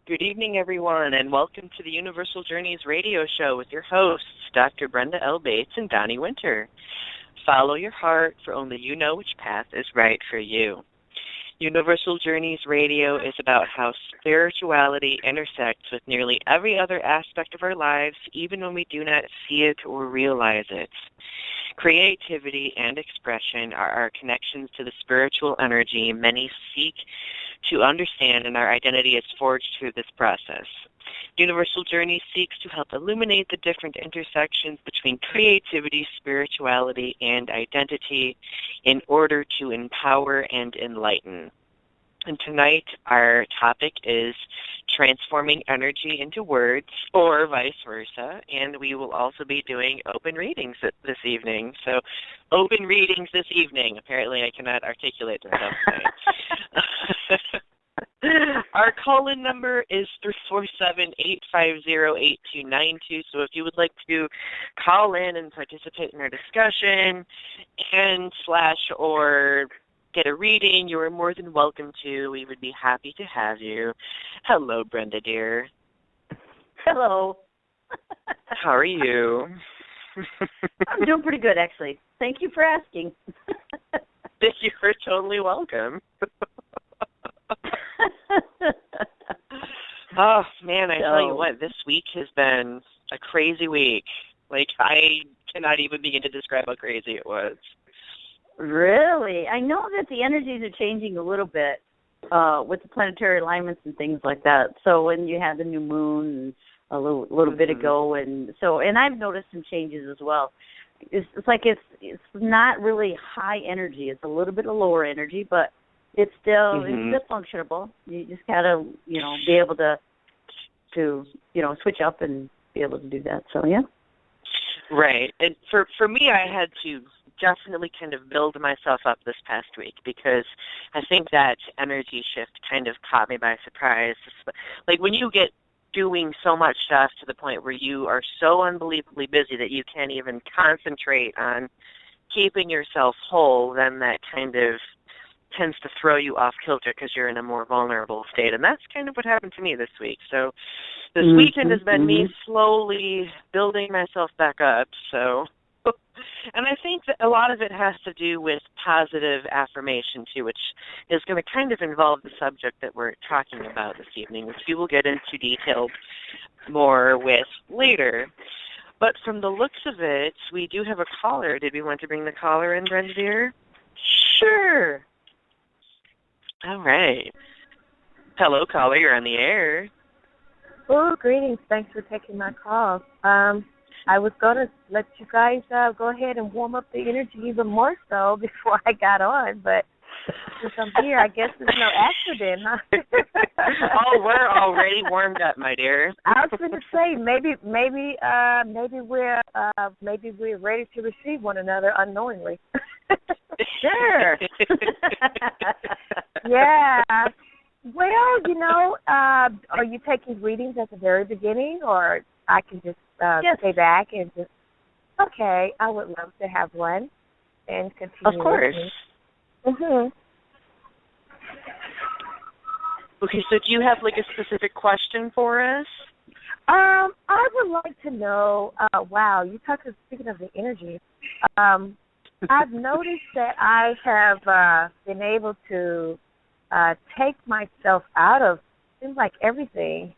Good evening, everyone, and welcome to the Universal Journeys radio show with your hosts, Dr. Brenda L. Bates and Donny Winter. Follow your heart, for only you know which path is right for you. Universal Journeys radio is about how spirituality intersects with nearly every other aspect of our lives, even when we do not see it or realize it. Creativity and expression are our connections to the spiritual energy many seek to understand, and our identity is forged through this process. Universal Journey seeks to help illuminate the different intersections between creativity, spirituality, and identity in order to empower and enlighten. And tonight, our topic is transforming energy into words, or vice versa, and we will also be doing open readings this evening. So, open readings this evening. Apparently, I cannot articulate myself tonight. Our call-in number is 347-850-8292, so if you would like to call in and participate in our discussion or get a reading, you are more than welcome to. We would be happy to have you. Hello, Brenda, dear. Hello. How are you? I'm doing pretty good, actually. Thank you for asking. You are totally welcome. Oh, man, I tell you what, this week has been a crazy week. Like, I cannot even begin to describe how crazy it was. Really? I know that the energies are changing a little bit with the planetary alignments and things like that. So when you had the new moon a little bit ago, and I've noticed some changes as well. It's like it's not really high energy. It's a little bit of lower energy, but it's still functionable. You just gotta be able to switch up and be able to do that. So yeah. Right. And for me, I had to definitely kind of build myself up this past week, because I think that energy shift kind of caught me by surprise. Like when you get doing so much stuff to the point where you are so unbelievably busy that you can't even concentrate on keeping yourself whole, then that kind of tends to throw you off kilter because you're in a more vulnerable state. And that's kind of what happened to me this week. So this weekend has been me slowly building myself back up. So, and I think that a lot of it has to do with positive affirmation too, which is going to kind of involve the subject that we're talking about this evening, which we will get into detail more with later. But from the looks of it, we do have a caller. Did we want to bring the caller in, Brenda dear? Sure. All right. Hello, caller. You're on the air. Oh, greetings. Thanks for taking my call. I was going to let you guys go ahead and warm up the energy even more so before I got on, but since I'm here, I guess it's no accident, huh? Oh, we're already warmed up, my dear. I was going to say maybe we're ready to receive one another unknowingly. Sure. Yeah. Well, are you taking readings at the very beginning, or I can just stay back and just, okay, I would love to have one and continue. Of course. Okay, so do you have like a specific question for us? I would like to know, wow, speaking of the energy, I've noticed that I have been able to take myself out of, seems like everything,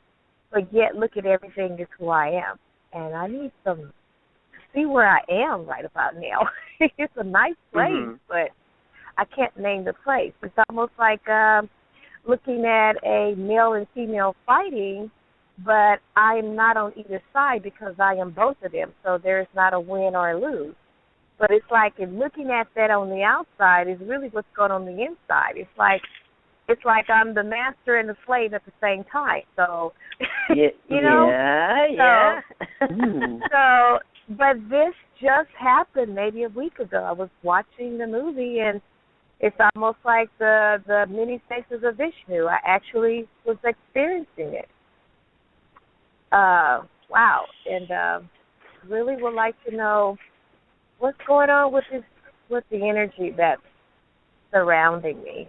but yet look at everything as who I am. And I need to see where I am right about now. It's a nice place, but I can't name the place. It's almost like looking at a male and female fighting, but I am not on either side because I am both of them. So there's not a win or a lose. But it's like in looking at that on the outside is really what's going on the inside. It's like I'm the master and the slave at the same time. So, Yeah. So, but this just happened maybe a week ago. I was watching the movie, and it's almost like the many faces of Vishnu. I actually was experiencing it. Wow. And really would like to know what's going on with the energy that's surrounding me.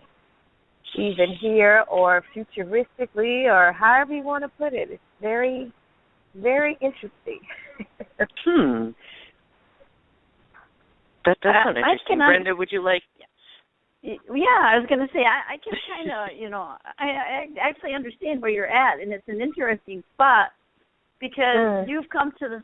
even here or futuristically or however you want to put it. It's very, very interesting. That does sound interesting. Brenda, would you like... Yeah, I was going to say, I can kind of, I actually understand where you're at, and it's an interesting spot because you've come to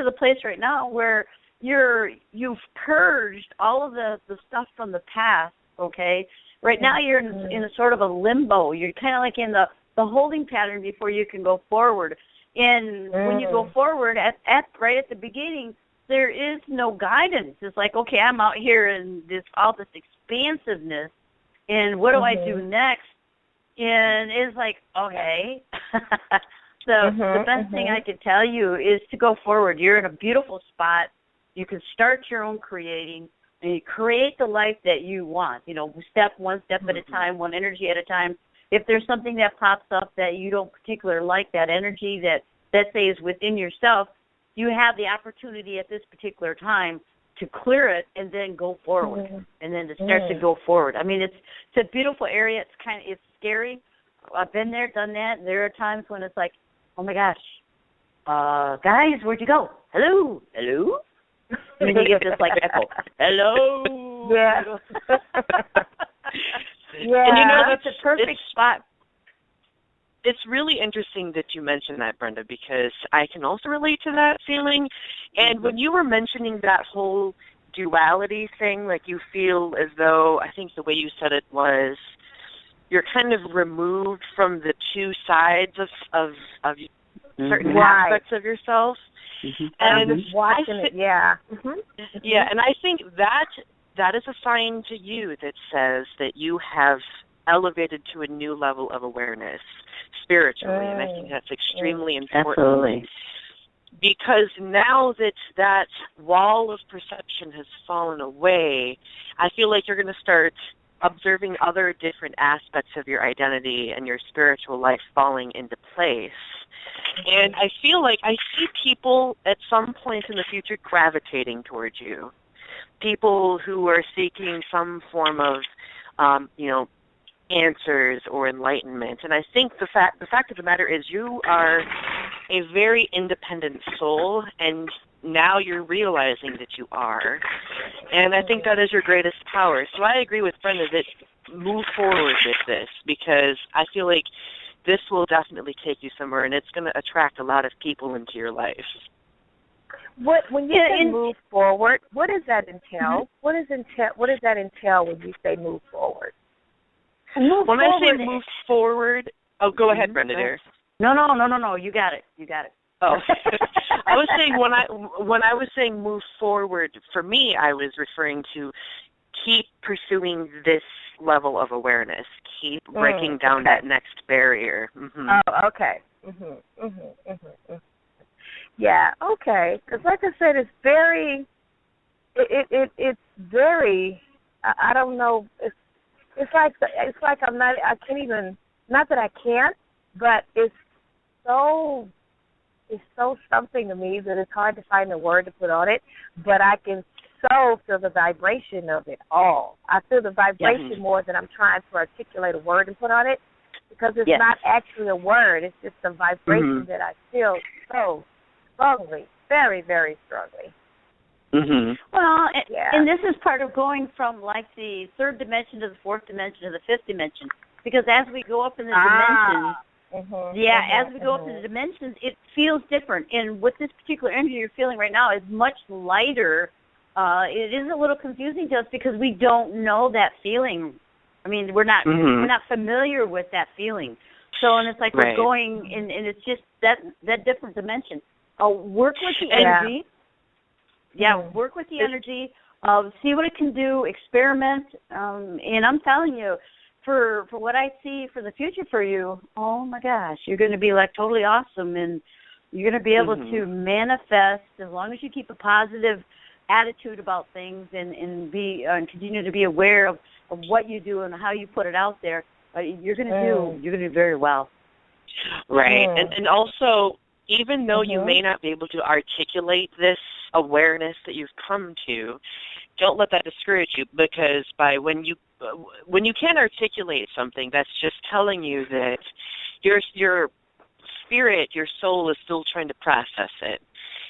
the place right now where you've purged all of the stuff from the past, okay? Right now you're in a sort of a limbo. You're kind of like in the holding pattern before you can go forward. And when you go forward, right at the beginning, there is no guidance. It's like, okay, I'm out here in all this expansiveness, and what do I do next? And it's like, okay. So the best thing I could tell you is to go forward. You're in a beautiful spot. You can start your own creating, and you create the life that you want, one step at a time, one energy at a time. If there's something that pops up that you don't particularly like, that energy that say is within yourself, you have the opportunity at this particular time to clear it and then go forward, and then to start to go forward. I mean, it's a beautiful area. It's scary. I've been there, done that. There are times when it's like, oh my gosh, guys, where'd you go? Hello, hello. And then you get this like echo, hello. Yeah. Yeah. And that's a perfect spot. It's really interesting that you mentioned that, Brenda, because I can also relate to that feeling. And when you were mentioning that whole duality thing, like you feel as though, I think the way you said it was, you're kind of removed from the two sides of certain aspects of yourself. And I'm just watching it, yeah. Yeah, and I think that is a sign to you that says that you have elevated to a new level of awareness spiritually, and I think that's extremely important. Absolutely. Because now that wall of perception has fallen away, I feel like you're going to start observing other different aspects of your identity and your spiritual life falling into place. And I feel like I see people at some point in the future gravitating towards you. People who are seeking some form of, answers or enlightenment. And I think the fact of the matter is you are a very independent soul, and now you're realizing that you are. And I think that is your greatest power. So I agree with Brenda that move forward with this, because I feel like this will definitely take you somewhere, and it's going to attract a lot of people into your life. When you say move forward, what does that entail? What does that entail when you say move forward? When I say move forward, go ahead, Brenda. There. No. You got it. Oh, I was saying when I was saying move forward, for me, I was referring to keep pursuing this level of awareness, keep breaking down that next barrier. Oh, okay. Yeah, okay. Because like I said, it's very. It's very. I don't know. It's like I'm not. I can't even. Not that I can't, but it's so something to me that it's hard to find a word to put on it. But I can so feel the vibration of it all. I feel the vibration more than I'm trying to articulate a word and put on it, because it's not actually a word. It's just a vibration that I feel so strongly, very, very strongly. Well, and this is part of going from like the third dimension to the fourth dimension to the fifth dimension, because as we go up in the dimensions, as we go up in the dimensions, it feels different. And with this particular energy you're feeling right now is much lighter. It is a little confusing to us because we don't know that feeling. I mean, we're not familiar with that feeling. So, and it's like we're going, and it's just that different dimension. Work with the energy. Work with the energy, see what it can do, experiment, and I'm telling you, for what I see for the future for you, oh my gosh, you're going to be like totally awesome, and you're going to be able to manifest as long as you keep a positive attitude about things and be and continue to be aware of what you do and how you put it out there. You're going to do very well. Right, and also, even though you may not be able to articulate this awareness that you've come to, don't let that discourage you, because when you when you can't articulate something, that's just telling you that your spirit, your soul is still trying to process it.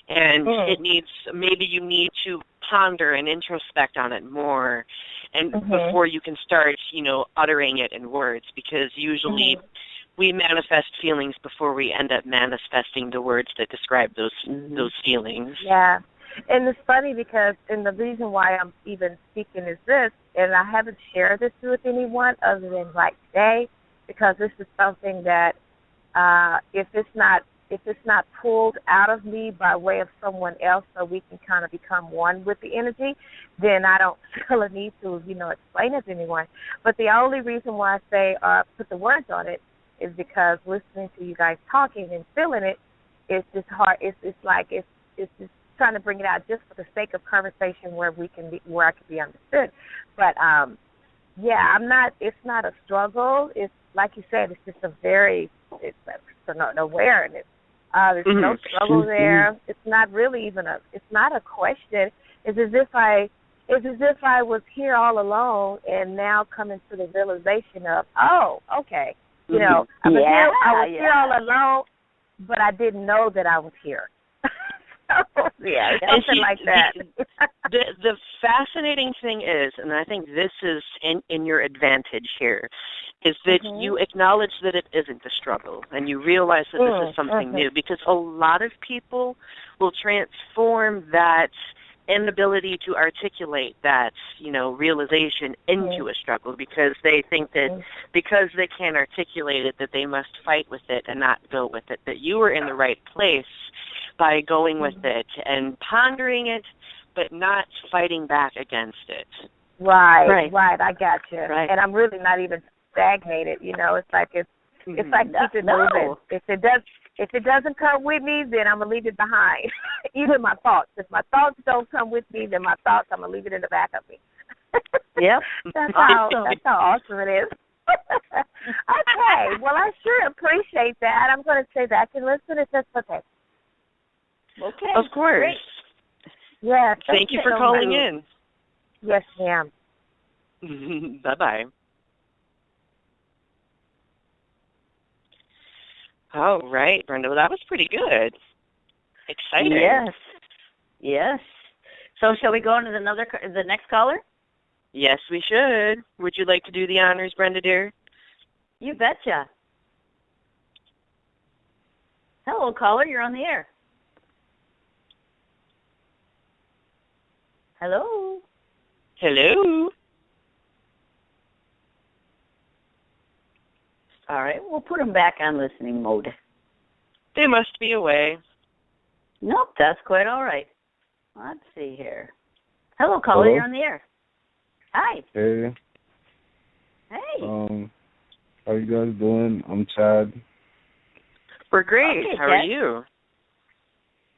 And it needs, maybe you need to ponder and introspect on it more and before you can start, uttering it in words, because usually we manifest feelings before we end up manifesting the words that describe those feelings. Yeah. And it's funny because, and the reason why I'm even speaking is this, and I haven't shared this with anyone other than like today, because this is something that if it's not pulled out of me by way of someone else so we can kind of become one with the energy, then I don't feel a need to, explain it to anyone. But the only reason why I say put the words on it is because listening to you guys talking and feeling it, it's just hard. It's just trying to bring it out just for the sake of conversation where I can be understood. But it's not a struggle. It's like you said, it's just it's an awareness. There's no struggle there. It's not really it's not a question. It's as if I was here all alone and now coming to the realization of, oh, okay, I was here all alone, but I didn't know that I was here. Something like that. The fascinating thing is, and I think this is in your advantage here, is that you acknowledge that it isn't a struggle, and you realize that this is something new, because a lot of people will transform that inability to articulate that, realization into a struggle, because they think that because they can't articulate it, that they must fight with it and not go with it. That you were in the right place by going with it and pondering it, but not fighting back against it. Right. I got you. Right. And I'm really not even stagnated. It's like keep it moving. If it doesn't come with me, then I'm gonna leave it behind. Even my thoughts. If my thoughts don't come with me, then my thoughts, I'm gonna leave it in the back of me. Yep. That's how awesome it is. Okay. Well, I sure appreciate that. I'm going to stay back and listen if that's okay. Okay. Of course. Great. Yeah. Thank you for calling in. Yes, ma'am. Bye-bye. All right, Brenda. Well, that was pretty good. Exciting. Yes. So shall we go on to the next caller? Yes, we should. Would you like to do the honors, Brenda, dear? You betcha. Hello, caller. You're on the air. Hello. Hello. All right. We'll put them back on listening mode. They must be away. Nope, that's quite all right. Let's see here. Hello, caller. Hello? You're on the air. Hi. Hey. Hey. How you guys doing? I'm Chad. We're great. Okay, How are Chad.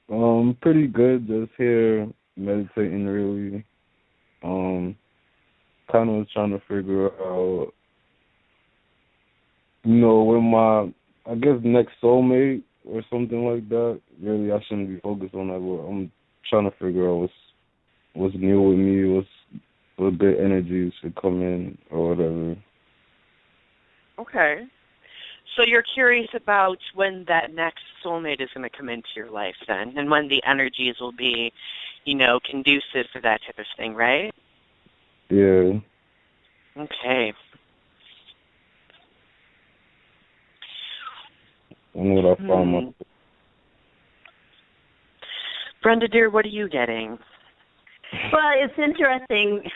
you? Pretty good. Just here meditating, really. Kind of was trying to figure out, with my, I guess, next soulmate or something like that. Really, I shouldn't be focused on that, but I'm trying to figure out what's new with me, what good energies should come in or whatever. Okay. So you're curious about when that next soulmate is going to come into your life then, and when the energies will be, conducive for that type of thing, right? Yeah. Okay. When would I find my... Brenda, dear, what are you getting? Well, it's interesting.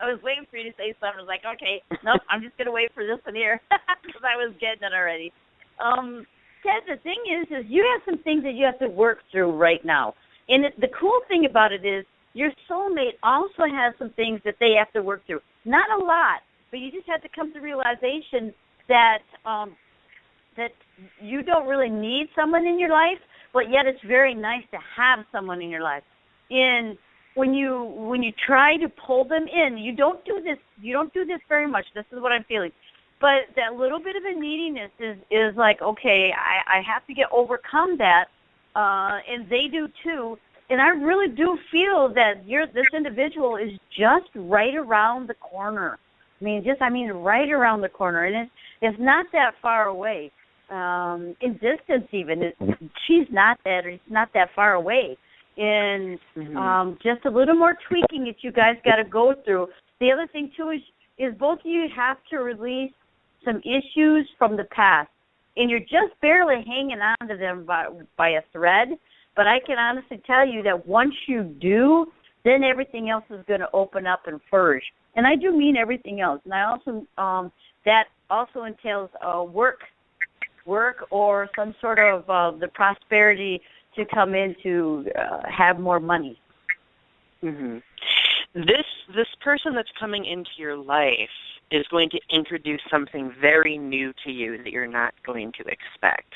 I was waiting for you to say something. I was like, okay, nope, I'm just going to wait for this one here because I was getting it already. Ted, the thing is you have some things that you have to work through right now. And the cool thing about it is your soulmate also has some things that they have to work through. Not a lot, but you just have to come to the realization that that you don't really need someone in your life, but yet it's very nice to have someone in your life. When you try to pull them in, you don't do this very much. This is what I'm feeling. But that little bit of a neediness is like, okay, I have to overcome that, and they do too. And I really do feel that this individual is just right around the corner. right around the corner, and it's not that far away. In distance, even she's not that far away. And just a little more tweaking that you guys got to go through. The other thing too is both of you have to release some issues from the past, and you're just barely hanging on to them by a thread. But I can honestly tell you that once you do, then everything else is going to open up and flourish. And I do mean everything else. And I also that also entails work or some sort of the prosperity to come in to have more money. Mm-hmm. This person that's coming into your life is going to introduce something very new to you that you're not going to expect.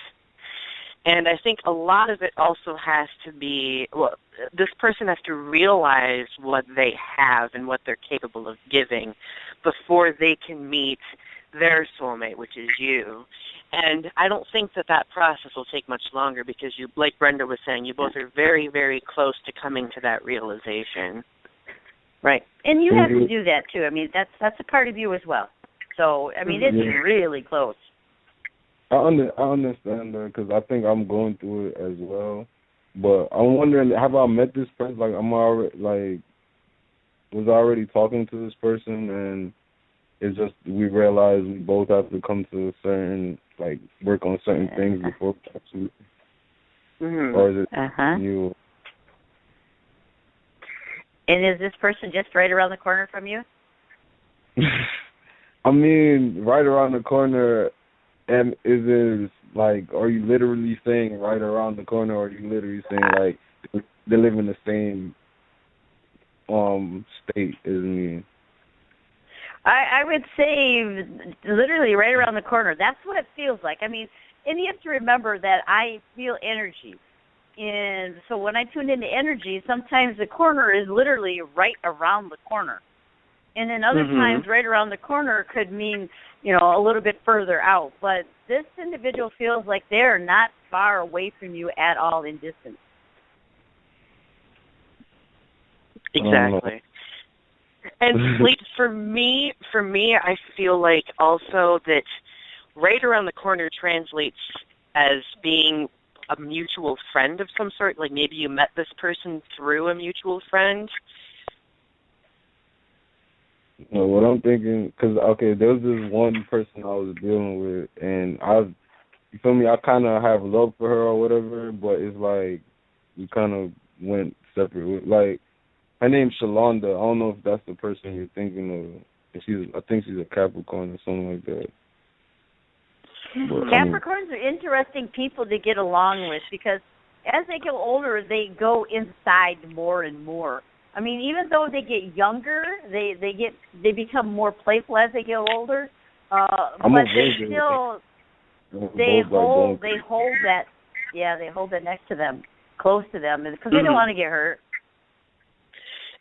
And I think a lot of it also has to be, this person has to realize what they have and what they're capable of giving before they can meet their soulmate, which is you. And I don't think that process will take much longer because, you, like Brenda was saying, you both are very, very close to coming to that realization. Right. And you have to do that, too. I mean, that's a part of you as well. So, I mean, it's really close. I understand that because I think I'm going through it as well. But I'm wondering, have I met this person? Like, was I already talking to this person, and it's just we realized we both have to come to a certain, work on certain things before actually. Or is it new? And is this person just right around the corner from you? I mean, right around the corner. And is it are you literally saying right around the corner, or are you literally saying they live in the same state as me? I would say literally right around the corner. That's what it feels like. I mean, and you have to remember that I feel energy. And so when I tune into energy, sometimes the corner is literally right around the corner. And then other times right around the corner could mean, a little bit further out. But this individual feels like they're not far away from you at all in distance. Exactly. And for me, I feel like also that right around the corner translates as being a mutual friend of some sort. Like maybe you met this person through a mutual friend. No, what I'm thinking, because, there was this one person I was dealing with, and you feel me, I kind of have love for her or whatever, but it's we kind of went separate with, her name's Shalonda. I don't know if that's the person you're thinking of. I think she's a Capricorn or something like that. But, Capricorns are interesting people to get along with because as they get older, they go inside more and more. I mean, even though they get younger, they become more playful as they get older. But they still they hold that next to them, close to them, because they don't want to get hurt.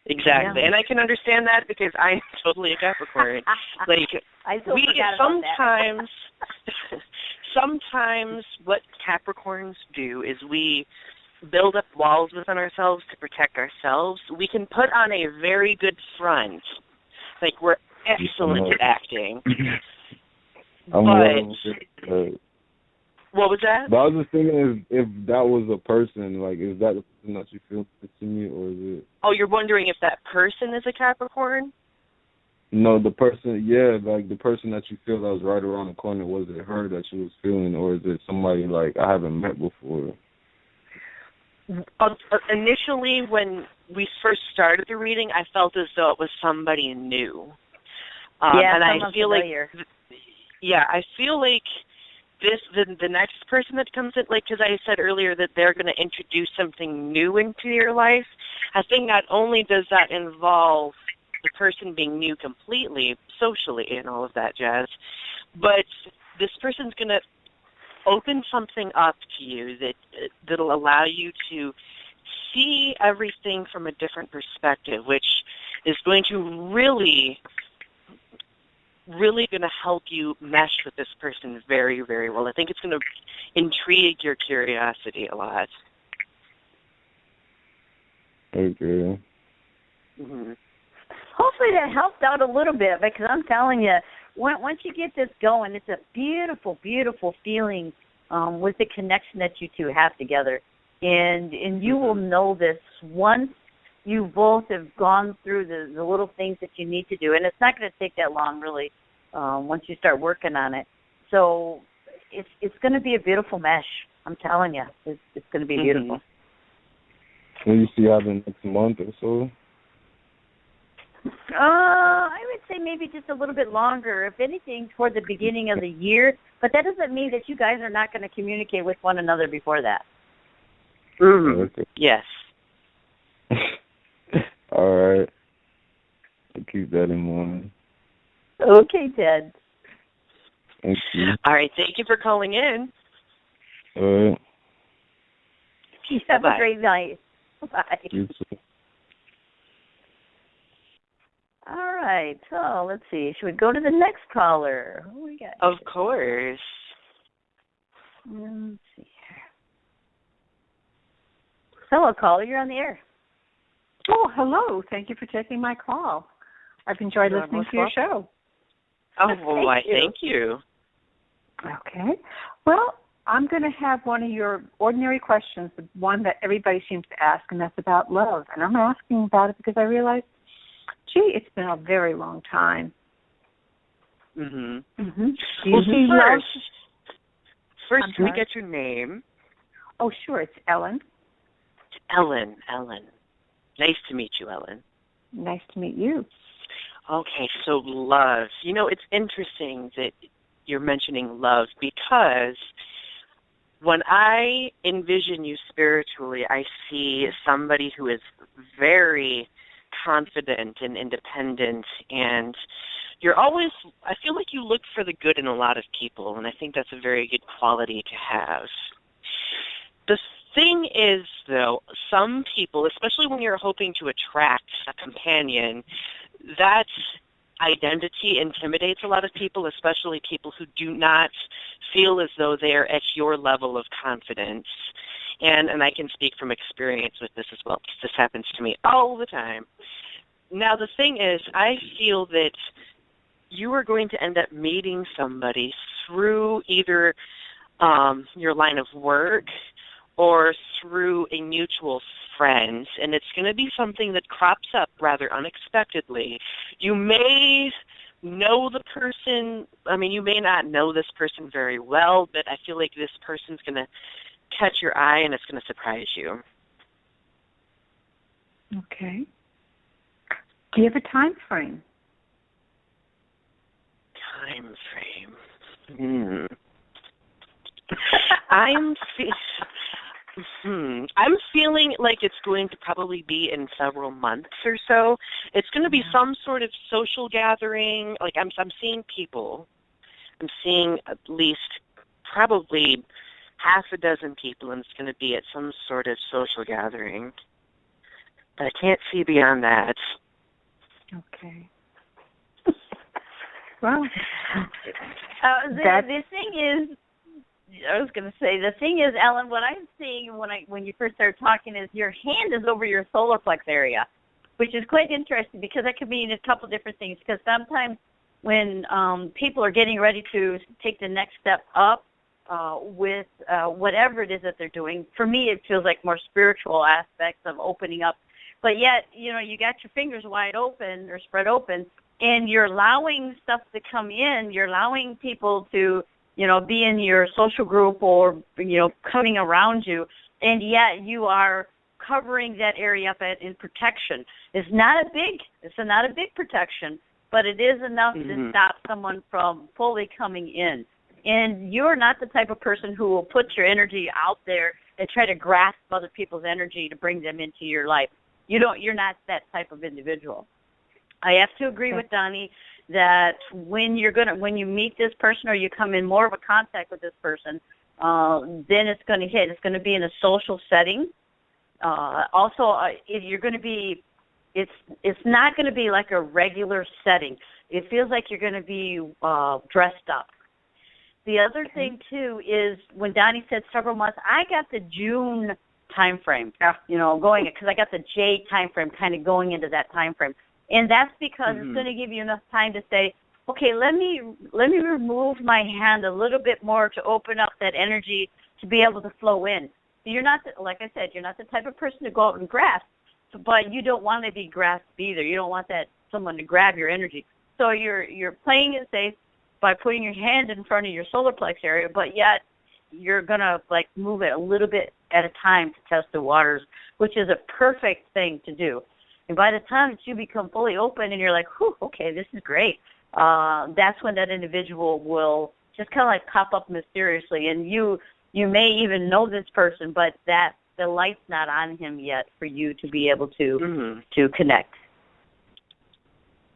Exactly, and I can understand that because I'm totally a Capricorn. Sometimes what Capricorns do is we build up walls within ourselves to protect ourselves. We can put on a very good front, we're excellent at acting. What was that? But I was just thinking if that was a person, is that the person that you feel to me, or is it? Oh, you're wondering if that person is a Capricorn? No, the person, the person that you feel that was right around the corner, was it her that you was feeling, or is it somebody I haven't met before? Initially, when we first started the reading, I felt as though it was somebody new. And I feel familiar. I feel like the next person that comes in, because I said earlier that they're going to introduce something new into your life. I think not only does that involve the person being new completely, socially and all of that jazz, but this person's going to open something up to you that'll allow you to see everything from a different perspective, which is going to really going to help you mesh with this person very, very well. I think it's going to intrigue your curiosity a lot. Okay. Mm-hmm. hopefully that helped out a little bit, because I'm telling you, once you get this going, it's a beautiful, beautiful feeling with the connection that you two have together. And you will know this once you both have gone through the little things that you need to do. And it's not going to take that long, really, once you start working on it. So it's going to be a beautiful mesh. I'm telling you, it's going to be beautiful. Can you see out in next month or so? I would say maybe just a little bit longer, if anything, toward the beginning of the year. But that doesn't mean that you guys are not going to communicate with one another before that. Mm-hmm. Okay. Yes. All right. I'll keep that in mind. Okay, Ted. Thank you. All right. Thank you for calling in. All right. Have Bye-bye. a great night. Bye. You too. All right. So let's see. Should we go to the next caller? Who we got? Of course. Let's see here. Hello, caller. You're on the air. Oh, hello. Thank you for taking my call. I've enjoyed listening to your show. Oh, well, why, thank you. Okay. Well, I'm going to have one of your ordinary questions, the one that everybody seems to ask, and that's about love. And I'm asking about it because I realized, gee, it's been a very long time. Mm-hmm. Mm-hmm. Well, first, can we get your name? Oh, sure. It's Ellen. Ellen. Nice to meet you, Ellen. Nice to meet you. Okay, so love. You know, it's interesting that you're mentioning love, because when I envision you spiritually, I see somebody who is very confident and independent, and you're always, I feel like you look for the good in a lot of people, and I think that's a very good quality to have. The thing is, though, some people, especially when you're hoping to attract a companion, that identity intimidates a lot of people, especially people who do not feel as though they're at your level of confidence. And I can speak from experience with this as well, because this happens to me all the time. Now, the thing is, I feel that you are going to end up meeting somebody through either your line of work or through a mutual friend, and it's going to be something that crops up rather unexpectedly. You may know the person, you may not know this person very well, but I feel like this person's going to catch your eye and it's going to surprise you. Okay. Do you have a time frame? Time frame. I'm feeling like it's going to probably be in several months or so. It's going to be some sort of social gathering. Like I'm seeing people. I'm seeing at least probably half a dozen people, and it's going to be at some sort of social gathering. But I can't see beyond that. Okay. Well, the thing is, I was going to say, the thing is, Ellen, what I'm seeing when you first started talking is your hand is over your solar plex area, which is quite interesting, because that could mean a couple different things. Because sometimes when people are getting ready to take the next step up with whatever it is that they're doing, for me it feels like more spiritual aspects of opening up. But yet, you got your fingers wide open or spread open, and you're allowing stuff to come in. You're allowing people to be in your social group or, coming around you, and yet you are covering that area up in protection. It's not a big protection, but it is enough to stop someone from fully coming in. And you're not the type of person who will put your energy out there and try to grasp other people's energy to bring them into your life. You're not that type of individual. I have to agree with Donny that when you meet this person or you come in more of a contact with this person, then it's going to hit. It's going to be in a social setting. If you're going to be, it's not going to be like a regular setting. It feels like you're going to be dressed up. The other thing too is when Donny said several months, I got the June time frame. Going because I got the J time frame kind of going into that time frame. And that's because it's going to give you enough time to say, okay, let me remove my hand a little bit more to open up that energy to be able to flow in. You're not, like I said, you're not the type of person to go out and grasp, but you don't want to be grasped either. You don't want someone to grab your energy. So you're playing it safe by putting your hand in front of your solar plex area, but yet you're going to like move it a little bit at a time to test the waters, which is a perfect thing to do. And by the time that you become fully open and you're like, whew, okay, this is great, that's when that individual will just kind of like pop up mysteriously. And you may even know this person, but the light's not on him yet for you to be able to connect.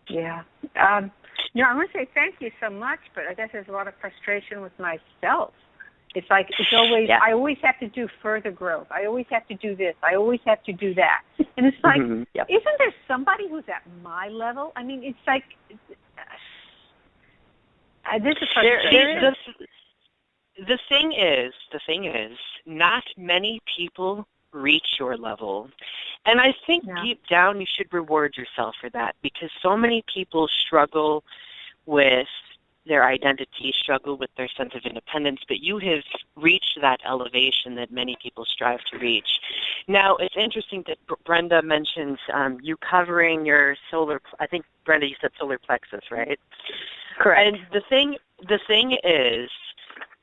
Yeah. I want to say thank you so much, but I guess there's a lot of frustration with myself. It's like I always have to do further growth. I always have to do this. I always have to do that. And it's like, isn't there somebody who's at my level? I mean, it's like, this is frustration. The thing is, not many people reach your level. And I think deep down you should reward yourself for that, because so many people struggle with their identity, struggle with their sense of independence, but you have reached that elevation that many people strive to reach. Now, it's interesting that Brenda mentions you covering your solar, I think, Brenda, you said solar plexus, right? Correct. And the thing is,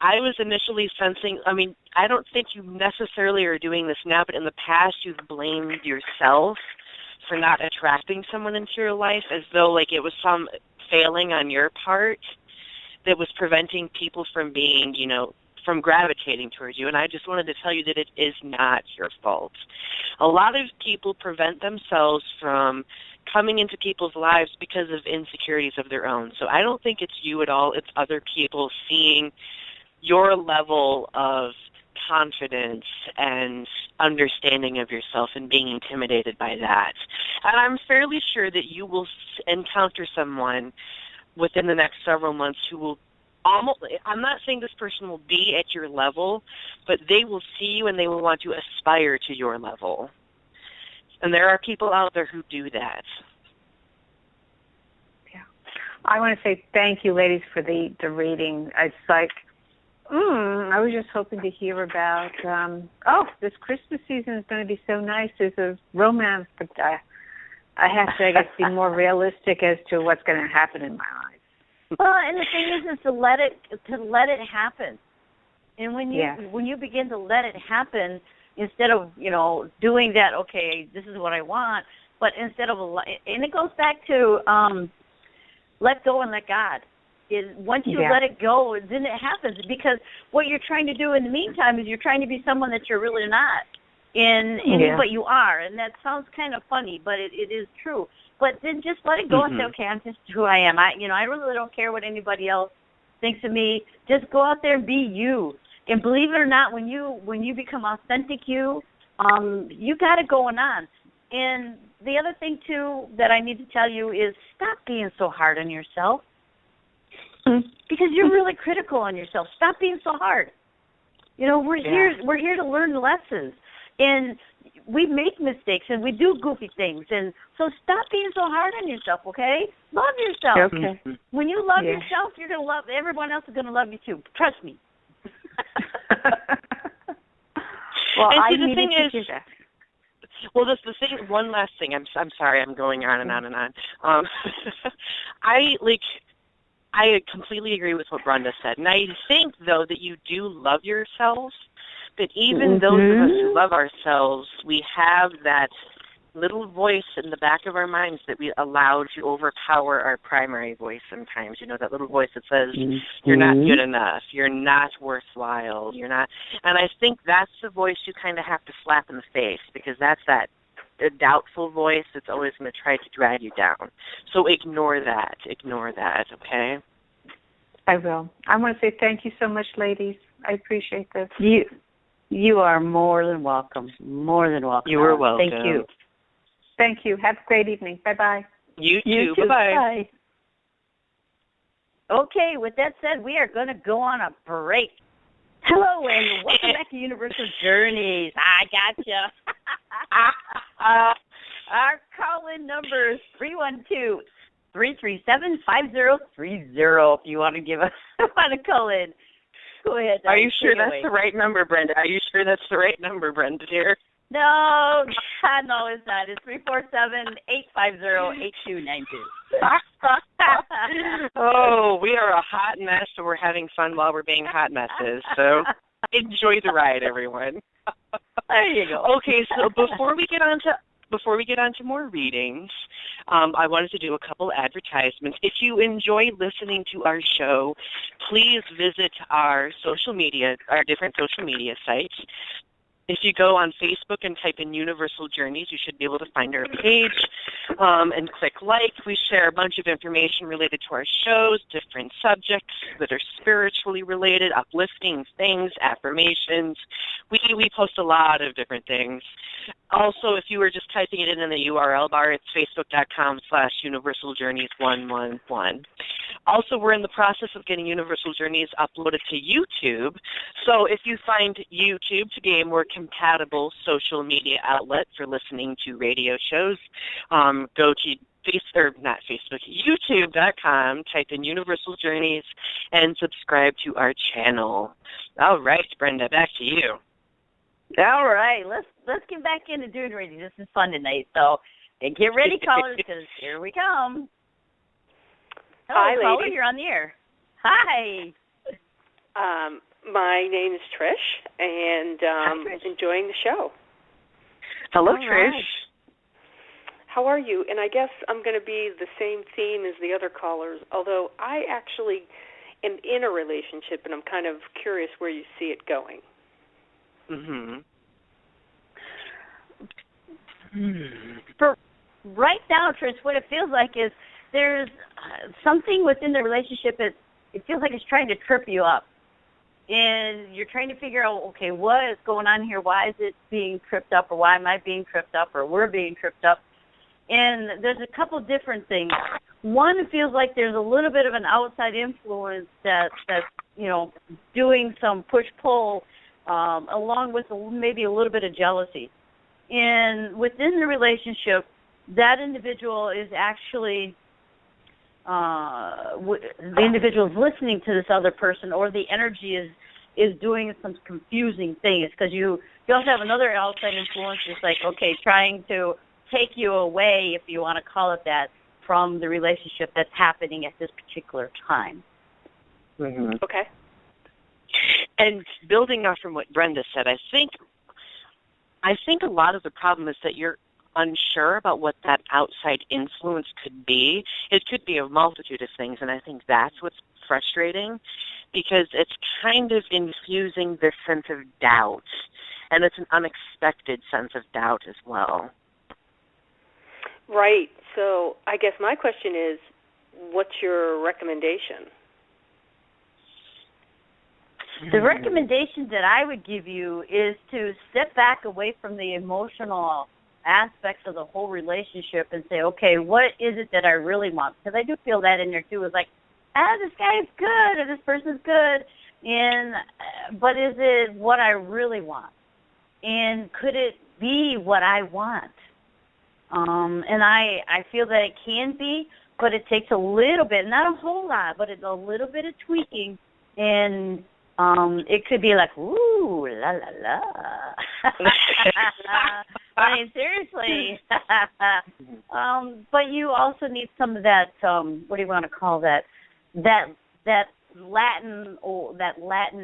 I was initially sensing, I mean, I don't think you necessarily are doing this now, but in the past you've blamed yourself for not attracting someone into your life, as though like it was some failing on your part that was preventing people from being, from gravitating towards you. And I just wanted to tell you that it is not your fault. A lot of people prevent themselves from coming into people's lives because of insecurities of their own. So I don't think it's you at all. It's other people seeing your level of confidence and understanding of yourself and being intimidated by that. And I'm fairly sure that you will encounter someone within the next several months who will I'm not saying this person will be at your level, but they will see you and they will want to aspire to your level. And there are people out there who do that. Yeah. I want to say thank you, ladies, for the reading. It's like, I was just hoping to hear about, this Christmas season is going to be so nice. There's a romance, but I have to, I guess, be more realistic as to what's going to happen in my life. Well, and the thing is to let it happen. And when you begin to let it happen, instead of doing that, okay, this is what I want, but instead of, and it goes back to let go and let God. Once you let it go, then it happens. Because what you're trying to do in the meantime is you're trying to be someone that you're really not, but you are. And that sounds kind of funny, but it is true. But then just let it go and say, okay, I'm just who I am. I really don't care what anybody else thinks of me. Just go out there and be you. And believe it or not, when you become authentic you got it going on. And the other thing too that I need to tell you is stop being so hard on yourself. Because you're really critical on yourself. Stop being so hard. We're here to learn lessons. And we make mistakes and we do goofy things. And so stop being so hard on yourself, okay? Love yourself. Okay. When you love yourself, you're going to love, everyone else is going to love you too. Trust me. Well, and the thing is, well, the thing. One last thing. I'm sorry. I'm going on and on and on. I completely agree with what Brenda said, and I think though that you do love yourself. But even those of us who love ourselves, we have that little voice in the back of our minds that we allow to overpower our primary voice sometimes. That little voice that says, you're not good enough, you're not worthwhile, you're not. And I think that's the voice you kind of have to slap in the face, because that's that doubtful voice that's always going to try to drag you down. So ignore that, okay? I will. I want to say thank you so much, ladies. I appreciate this. You are more than welcome. More than welcome. You are welcome. Thank you. Thank you. Have a great evening. Bye-bye. You too. Bye-bye. Bye. Okay, with that said, we are going to go on a break. Hello, and welcome back to Universal Journeys. I gotcha. Our call-in number is 312-337-5030. If you want to call in, go ahead. Are you sure that's the right number, Brenda? Are you sure that's the right number, Brenda, dear? No, it's not. It's 347-850-8292. Oh, we are a hot mess, so we're having fun while we're being hot messes. So enjoy the ride, everyone. There you go. Okay, so before we get on to more readings, I wanted to do a couple advertisements. If you enjoy listening to our show, please visit our different social media sites. If you go on Facebook and type in Universal Journeys, you should be able to find our page and click like. We share a bunch of information related to our shows, different subjects that are spiritually related, uplifting things, affirmations. We post a lot of different things. Also, if you were just typing it in the URL bar, it's facebook.com/universaljourneys111. Also, we're in the process of getting Universal Journeys uploaded to YouTube. So if you find YouTube to be a more compatible social media outlet for listening to radio shows, go to YouTube.com, type in Universal Journeys, and subscribe to our channel. All right, Brenda, back to you. All right, let's get back into doing reading. This is fun tonight, so get ready, callers, because here we come. Hello, hi, caller, ladies. you're on the air. Hi. My name is Trish, and Hi, Trish. enjoying the show. Hello, All Trish. right. How are you? And I guess I'm going to be the same theme as the other callers, although I actually am in a relationship, and I'm kind of curious where you see it going. For right now, Trish, what it feels like is there's something within the relationship that it feels like it's trying to trip you up. And you're trying to figure out, okay, what is going on here? Why is it being tripped up? Or why am I being tripped up? Or we're being tripped up? And there's a couple different things. One, it feels like there's a little bit of an outside influence that's doing some push-pull along with maybe a little bit of jealousy. And within the relationship, that individual is actually the individual is listening to this other person, or the energy is doing some confusing things, because you also have another outside influence, just like, okay, trying to take you away, if you want to call it that, from the relationship that's happening at this particular time. Okay. And building off from what Brenda said, I think a lot of the problem is that you're unsure about what that outside influence could be. It could be a multitude of things, and I think that's what's frustrating, because it's kind of infusing this sense of doubt, and it's an unexpected sense of doubt as well. Right. So I guess my question is, what's your recommendation? The recommendation that I would give you is to step back away from the emotional aspects of the whole relationship and say, okay, what is it that I really want? Because I do feel that in there too. It's like, this guy is good, or this person's good, but is it what I really want? And could it be what I want? And I feel that it can be, but it takes a little bit, not a whole lot, but it's a little bit of tweaking, and it could be like, ooh, la, la, la. I mean, seriously. But you also need some of that, what do you want to call that? That Latin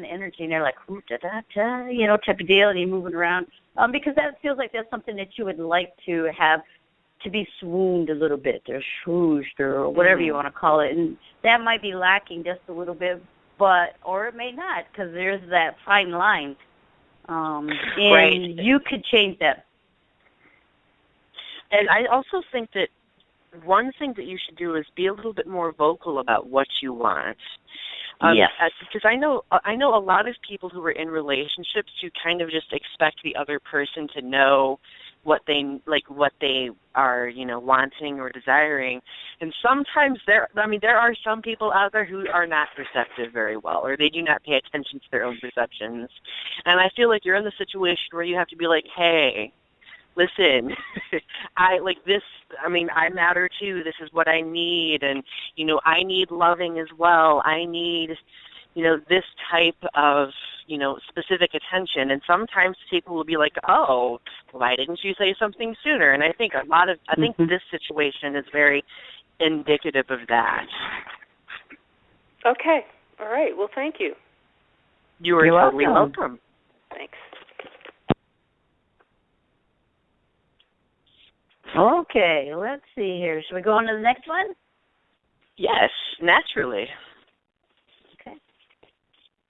energy, and they're like, ooh, da, da, da, type of deal, and you're moving around. Because that feels like that's something that you would like to have to be swooned a little bit, or swooshed, or whatever you want to call it. And that might be lacking just a little bit, or it may not, because there's that fine line. And right. You could change that. And I also think that one thing that you should do is be a little bit more vocal about what you want. Yes. Because I know a lot of people who are in relationships who kind of just expect the other person to know what they are, wanting or desiring. And sometimes there are some people out there who are not receptive very well, or they do not pay attention to their own perceptions. And I feel like you're in the situation where you have to be like, hey, listen, I like this. I mean, I matter too. This is what I need. And, I need loving as well. I need, this type of, specific attention. And sometimes people will be like, oh, why didn't you say something sooner? And I think I think this situation is very indicative of that. Okay. All right. Well, thank you. You're totally welcome. Thanks. Okay, let's see here. Should we go on to the next one? Yes, naturally. Okay.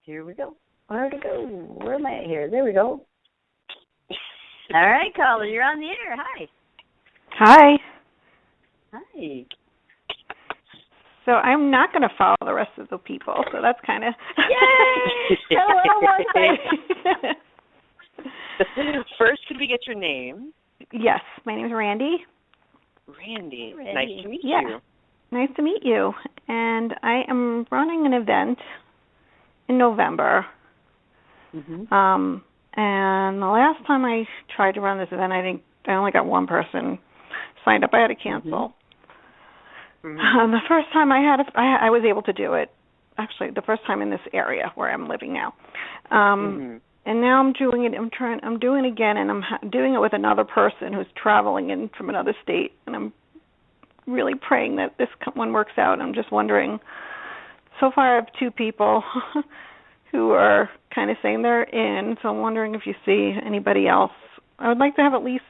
Here we go. Where to go? Where am I at here? There we go. All right, caller, you're on the air. Hi. Hi. Hi. So I'm not going to follow the rest of the people, so that's kind of... Yay! Hello, First, could we get your name? Yes, my name is Randy. Randy. Nice to meet you. Nice to meet you. And I am running an event in November. Mm-hmm. And the last time I tried to run this event, I only got one person signed up. I had to cancel. Mm-hmm. The first time I was able to do it. Actually, the first time in this area where I'm living now. And now I'm doing it. I'm doing it again, and I'm doing it with another person who's traveling in from another state. And I'm really praying that this one works out. I'm just wondering. So far, I have 2 people who are kind of saying they're in. So I'm wondering if you see anybody else. I would like to have at least,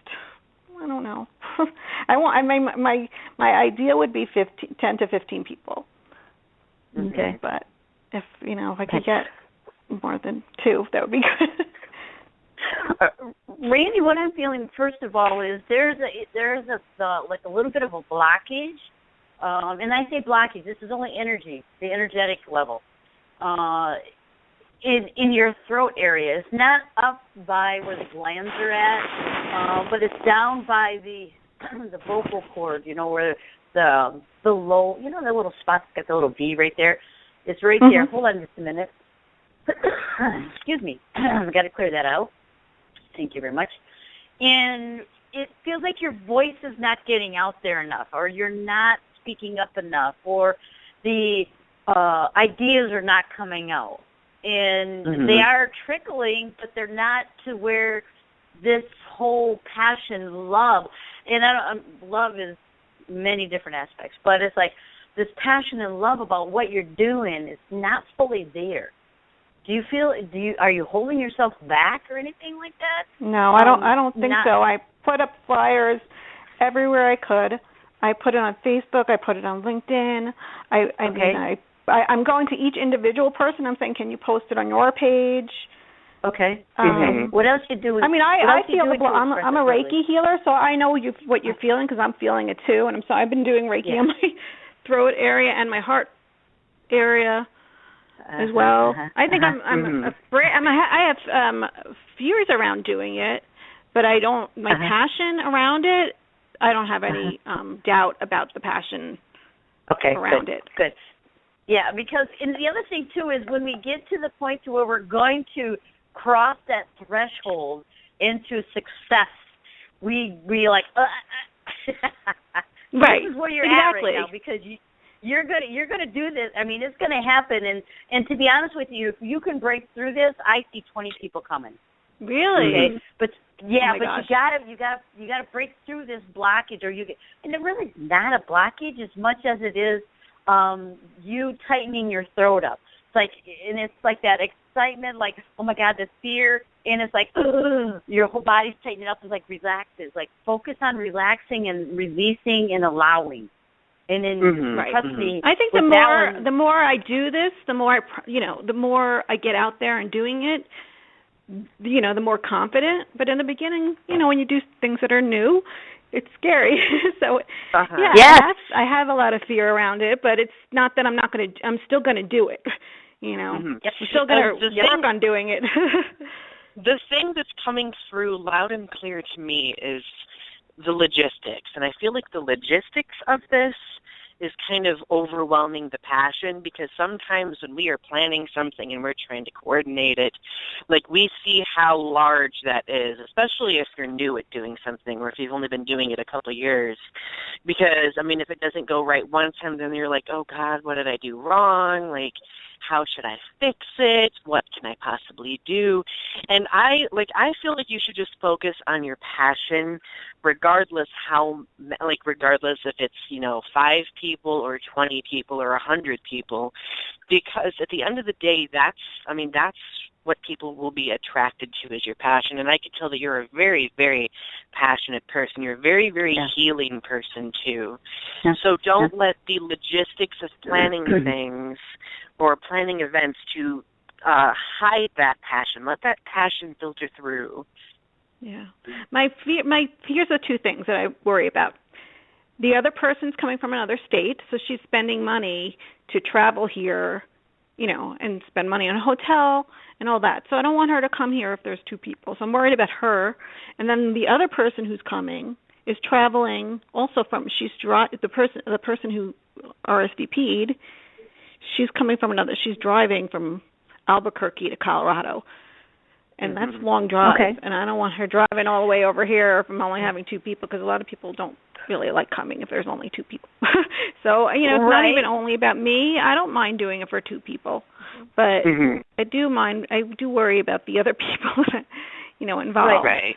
I don't know. My idea would be 10 to 15 people. Okay. But if I could get more than 2, that would be good. Randy, what I'm feeling first of all is there's a little bit of a blockage, and I say blockage. This is only energy, the energetic level, in your throat area. It's not up by where the glands are at, but it's down by the vocal cord. Where the low, the little spot's got the little V right there. It's right there. Hold on just a minute. Excuse me. I've got to clear that out. Thank you very much. And it feels like your voice is not getting out there enough, or you're not speaking up enough, or the ideas are not coming out. And they are trickling, but they're not to where this whole passion, love, and love is many different aspects, but it's like this passion and love about what you're doing is not fully there. Are you holding yourself back or anything like that? No, I don't think so. I put up flyers everywhere I could. I put it on Facebook. I put it on LinkedIn. I'm going to each individual person. I'm saying, can you post it on your page? Okay. What else you doing? I mean, I feel I'm a Reiki healer, so I know what you're feeling because I'm feeling it too. And I've been doing Reiki in my throat area and my heart area as well. I think I'm afraid. I have fears around doing it, but I don't. My passion around it, I don't have any doubt about the passion around it. Good. Yeah, because and the other thing too is when we get to the point to where we're going to cross that threshold into success, we like right. This is where you're at right now because you're gonna do this. I mean, it's gonna happen. And to be honest with you, if you can break through this, I see 20 people coming. Really? Okay. But yeah, oh but gosh. you gotta break through this blockage, or and it really is not a blockage as much as it is you tightening your throat up. It's like that excitement, like, oh my God, this fear, and it's like, ugh, your whole body's tightening up. It's like relaxes. Like focus on relaxing and releasing and allowing. And then trust me. I think the more I do this, the more the more I get out there and doing it, the more confident. But in the beginning, when you do things that are new, it's scary. So I have a lot of fear around it, but it's not that I'm still going to do it. I'm still going to work on doing it. The thing that's coming through loud and clear to me is the logistics. And I feel like the logistics of this is kind of overwhelming the passion, because sometimes when we are planning something and we're trying to coordinate it, like we see how large that is, especially if you're new at doing something or if you've only been doing it a couple of years. Because, I mean, if it doesn't go right one time, then you're like, oh, God, what did I do wrong? Like, how should I fix it? What can I possibly do? And I feel like you should just focus on your passion, regardless if it's, 5 people or 20 people or 100 people, because at the end of the day, that's what people will be attracted to, is your passion. And I can tell that you're a very, very passionate person. You're a very, very healing person too. Yeah. So don't let the logistics of planning things or planning events to hide that passion. Let that passion filter through. Yeah. My fears are 2 things that I worry about. The other person's coming from another state, so she's spending money to travel here, and spend money on a hotel and all that. So I don't want her to come here if there's 2 people. So I'm worried about her. And then the other person who's coming is traveling also the person who RSVP'd. She's coming from she's driving from Albuquerque to Colorado. And that's long drive. Okay. And I don't want her driving all the way over here from only having 2 people, because a lot of people don't really like coming if there's only 2 people. So, it's not even only about me. I don't mind doing it for 2 people. But I do worry about the other people, involved. Right.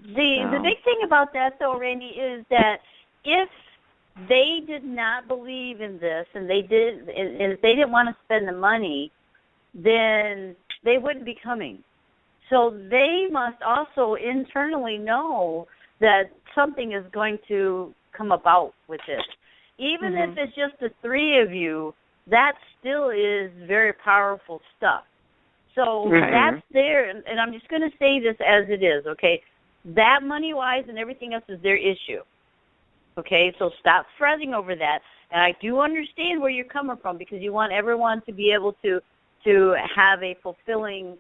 The big thing about that, though, Randy, is that if they did not believe in this and if they didn't want to spend the money, then they wouldn't be coming. So they must also internally know that something is going to come about with this. Even if it's just the 3 of you, that still is very powerful stuff. So that's there, and I'm just going to say this as it is, okay? That money-wise and everything else is their issue, okay? So stop fretting over that. And I do understand where you're coming from, because you want everyone to be able to have a fulfilling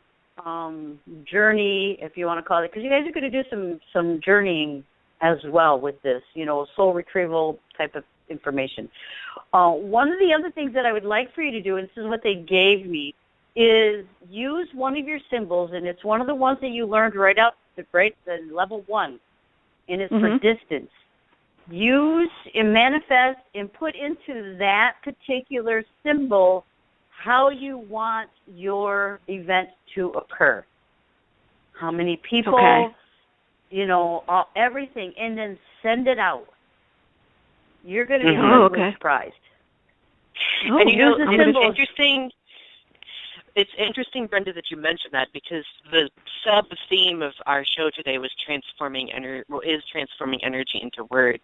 journey, if you want to call it, because you guys are going to do some journeying as well with this, soul retrieval type of information. One of the other things that I would like for you to do, and this is what they gave me, is use one of your symbols, and it's one of the ones that you learned right the level 1, and it's for distance. Use and manifest and put into that particular symbol how you want your event to occur. How many people, everything, and then send it out. You're going to be really surprised. And it's interesting, Brenda, that you mentioned that, because the sub-theme of our show today was transforming energy into words.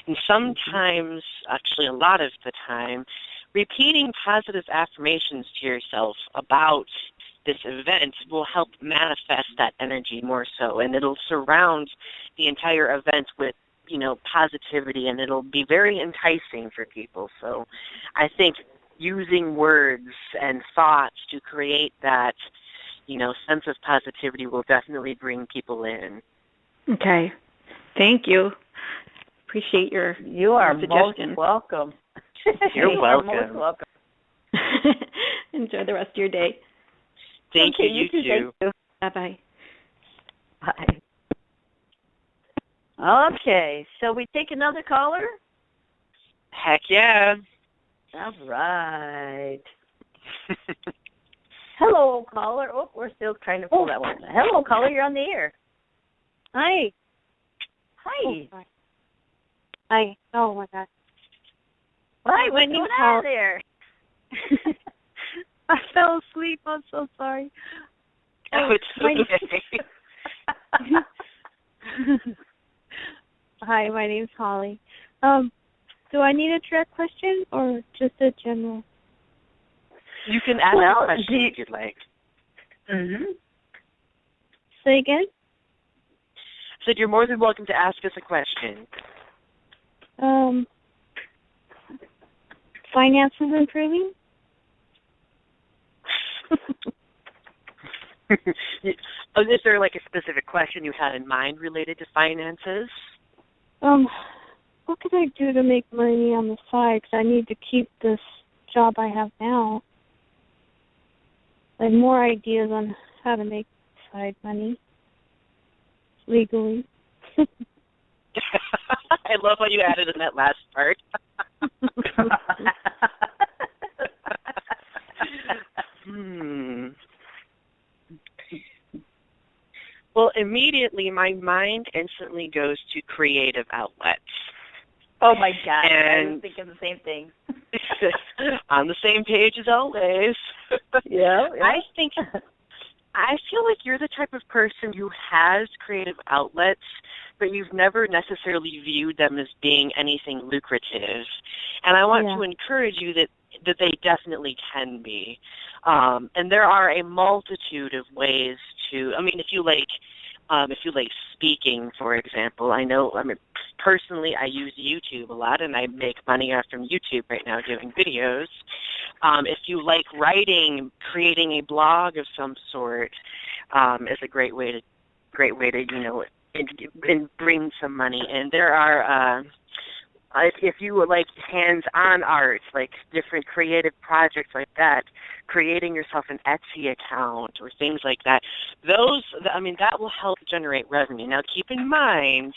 And sometimes, actually a lot of the time, repeating positive affirmations to yourself about this event will help manifest that energy more so, and it'll surround the entire event with, positivity, and it'll be very enticing for people. So I think using words and thoughts to create that, sense of positivity will definitely bring people in. Okay. Thank you. Appreciate your You are suggestion. Most welcome. You're welcome. Most welcome. Enjoy the rest of your day. Thank you. You too. Thank you. Bye-bye. Bye. Okay, shall we take another caller? Heck yeah. All right. Hello, caller. Oh, we're still trying to pull that one. Hello, caller. You're on the air. Hi. Hi. Oh, hi. Oh, my God. Hi, what's going on there? I fell asleep. I'm so sorry. Oh, it's okay. Hi, my name's Holly. Do I need a direct question or just a general? You can ask a question if you'd like. Say again? I said you're more than welcome to ask us a question. Finances improving? Is there like a specific question you had in mind related to finances? what can I do to make money on the side? Because I need to keep this job I have now. Like more ideas on how to make side money legally. I love how you added in that last part. Well, immediately my mind instantly goes to creative outlets. Oh my God! And I was thinking the same thing. On the same page as always. Yeah. I feel like you're the type of person who has creative outlets, but you've never necessarily viewed them as being anything lucrative. And I want to encourage you that they definitely can be. And there are a multitude of ways to, if you like speaking, for example, personally I use YouTube a lot, and I make money from YouTube right now doing videos. If you like writing, creating a blog of some sort is a great way to and bring some money in. There are if you would like hands-on art, like different creative projects like that, creating yourself an Etsy account or things like that, that will help generate revenue. Now, keep in mind,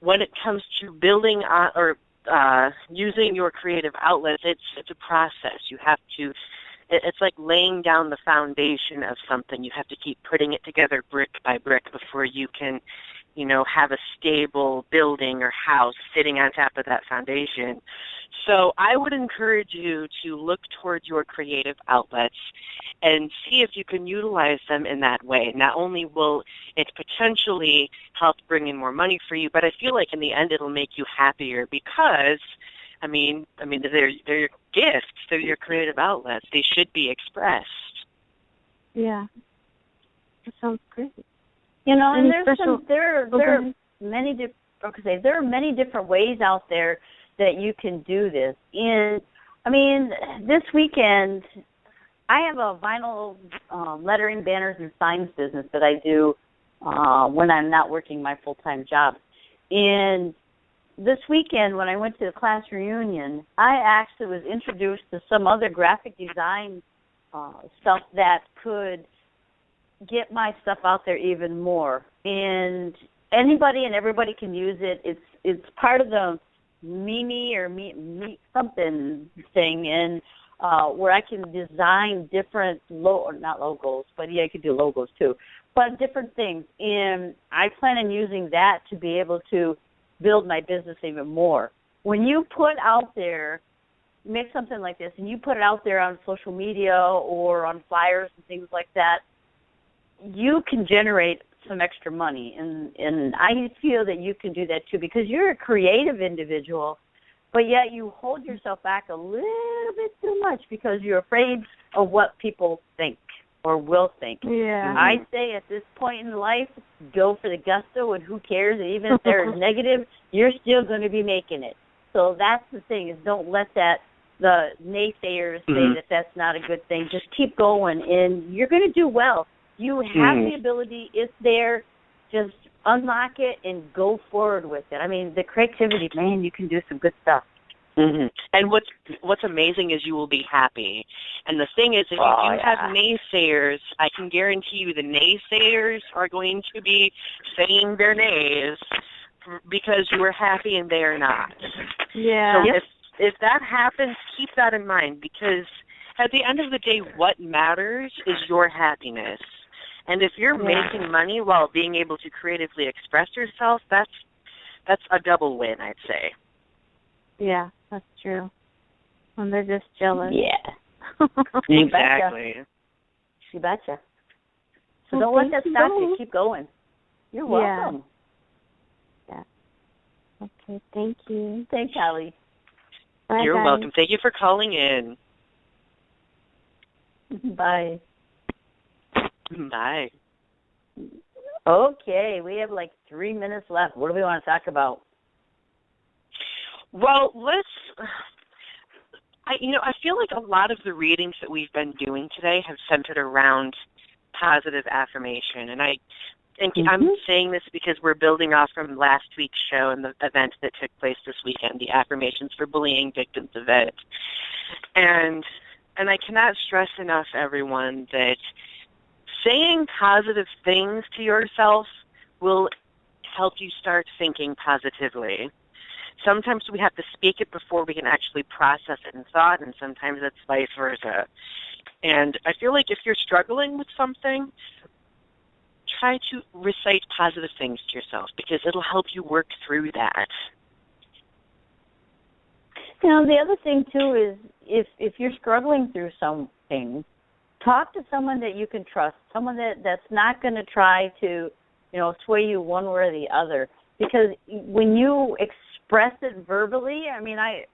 when it comes to building or using your creative outlets, it's a process. You have to, it's like laying down the foundation of something. You have to keep putting it together brick by brick before you can, have a stable building or house sitting on top of that foundation. So I would encourage you to look towards your creative outlets and see if you can utilize them in that way. Not only will it potentially help bring in more money for you, but I feel like in the end it'll make you happier because, they're your gifts, they're your creative outlets. They should be expressed. Yeah, that sounds great. And there are many different ways out there that you can do this. This weekend I have a vinyl lettering, banners, and signs business that I do when I'm not working my full-time job. And this weekend when I went to the class reunion, I actually was introduced to some other graphic design stuff that could get my stuff out there even more. And anybody and everybody can use it. It's part of the Mimi or me something thing, and where I can design different not logos, but I could do logos too, but different things. And I plan on using that to be able to build my business even more. When you put out there, make something like this, and you put it out there on social media or on flyers and things like that, you can generate some extra money. And I feel that you can do that too, because you're a creative individual, but yet you hold yourself back a little bit too much because you're afraid of what people think or will think. Yeah. I say at this point in life, go for the gusto, and who cares? And even if they're negative, you're still going to be making it. So that's the thing, is don't let the naysayers say that that's not a good thing. Just keep going, and you're going to do well. You have the ability. It's there. Just unlock it and go forward with it. The creativity, man, you can do some good stuff. Mm-hmm. And what's amazing is you will be happy. And the thing is, if you do have naysayers, I can guarantee you the naysayers are going to be saying their nays because you are happy and they are not. Yeah. So if that happens, keep that in mind, because at the end of the day, what matters is your happiness. And if you're making money while being able to creatively express yourself, that's a double win, I'd say. Yeah, that's true. And they're just jealous. Yeah. Exactly. You betcha. So don't let that stop you. Keep going. You're welcome. Yeah. Okay, thank you. Thanks, Allie. Bye, You're guys. welcome. Thank you for calling in. Bye. Bye. Okay, we have like 3 minutes left. What do we want to talk about? Well, I feel like a lot of the readings that we've been doing today have centered around positive affirmation. And I'm saying this because we're building off from last week's show and the event that took place this weekend, the affirmations for bullying victims event. And I cannot stress enough, everyone, that saying positive things to yourself will help you start thinking positively. Sometimes we have to speak it before we can actually process it in thought, and sometimes it's vice versa. And I feel like if you're struggling with something, try to recite positive things to yourself because it'll help you work through that. You know, the other thing, too, is if you're struggling through something, talk to someone that you can trust, someone that's not going to try to, sway you one way or the other. Because when you express it verbally, I mean, I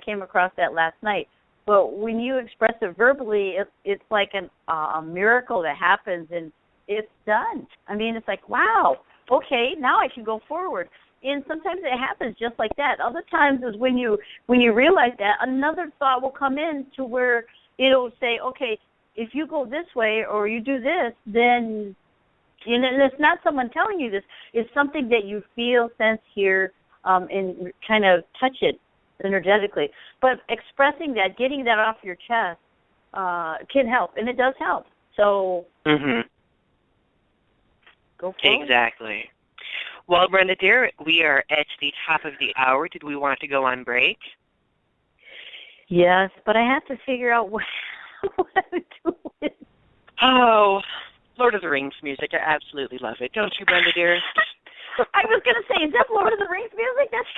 came across that last night, but when you express it verbally, it's like a miracle that happens, and it's done. I mean, it's like, wow, okay, now I can go forward. And sometimes it happens just like that. Other times is when you realize that, another thought will come in to where it'll say, okay, if you go this way or you do this, then, and it's not someone telling you this. It's something that you feel, sense, hear, and kind of touch it energetically. But expressing that, getting that off your chest can help, and it does help. So go forward. Exactly. Well, Brenda, dear, we are at the top of the hour. Did we want to go on break? Yes, but I have to figure out what to do with. Oh, Lord of the Rings music. I absolutely love it. Don't you, Brenda, dear? I was going to say, is that Lord of the Rings music? That's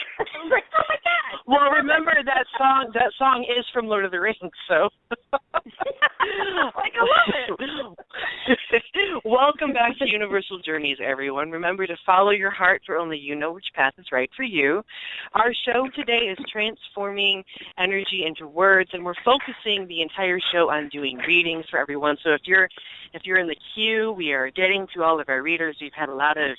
like, oh, my God. Well, remember, that song is from Lord of the Rings, so. Like, I love it. Welcome back to Universal Journeys, everyone. Remember to follow your heart, for only you know which path is right for you. Our show today is transforming energy into words, and we're focusing the entire show on doing readings for everyone. So if you're in the queue, we are getting to all of our readers. We've had a lot of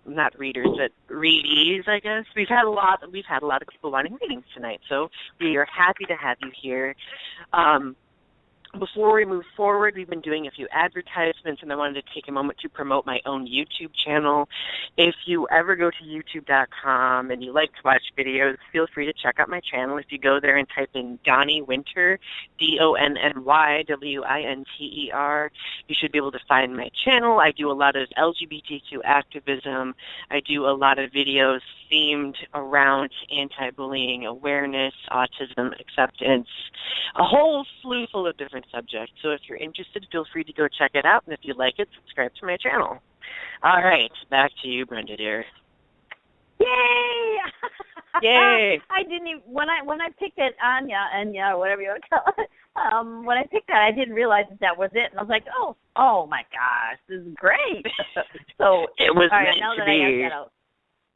not readers, but readees, I guess. We've had a lot of people wanting readings tonight, so we are happy to have you here. Before we move forward, we've been doing a few advertisements, and I wanted to take a moment to promote my own YouTube channel. If you ever go to youtube.com and you like to watch videos, feel free to check out my channel. If you go there and type in Donny Winter, DonnyWinter, you should be able to find my channel. I do a lot of LGBTQ activism. I do a lot of videos themed around anti-bullying awareness, autism, acceptance, a whole slew full of different subjects. So if you're interested, feel free to go check it out, and if you like it, subscribe to my channel. All right, back to you, Brenda, dear. Yay! Yay! I didn't even, when I picked it, Anya, whatever you want to call it, when I picked that, I didn't realize that was it, and I was like, oh my gosh, this is great. So it was all right, meant now to that be. I got that out.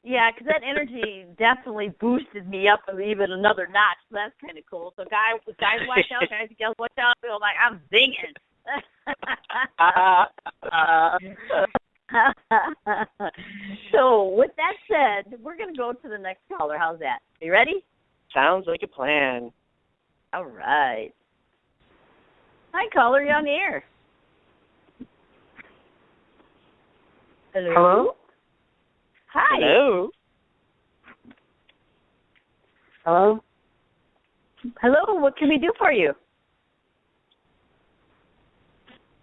Yeah, because that energy definitely boosted me up even another notch. So that's kind of cool. So guys, watch out. Guys, girls, watch out. I feel like I'm zinging. So with that said, we're going to go to the next caller. How's that? Are you ready? Sounds like a plan. All right. Hi, caller. You're on the air. Hello? Hi. Hello. Hello? Hello. What can we do for you?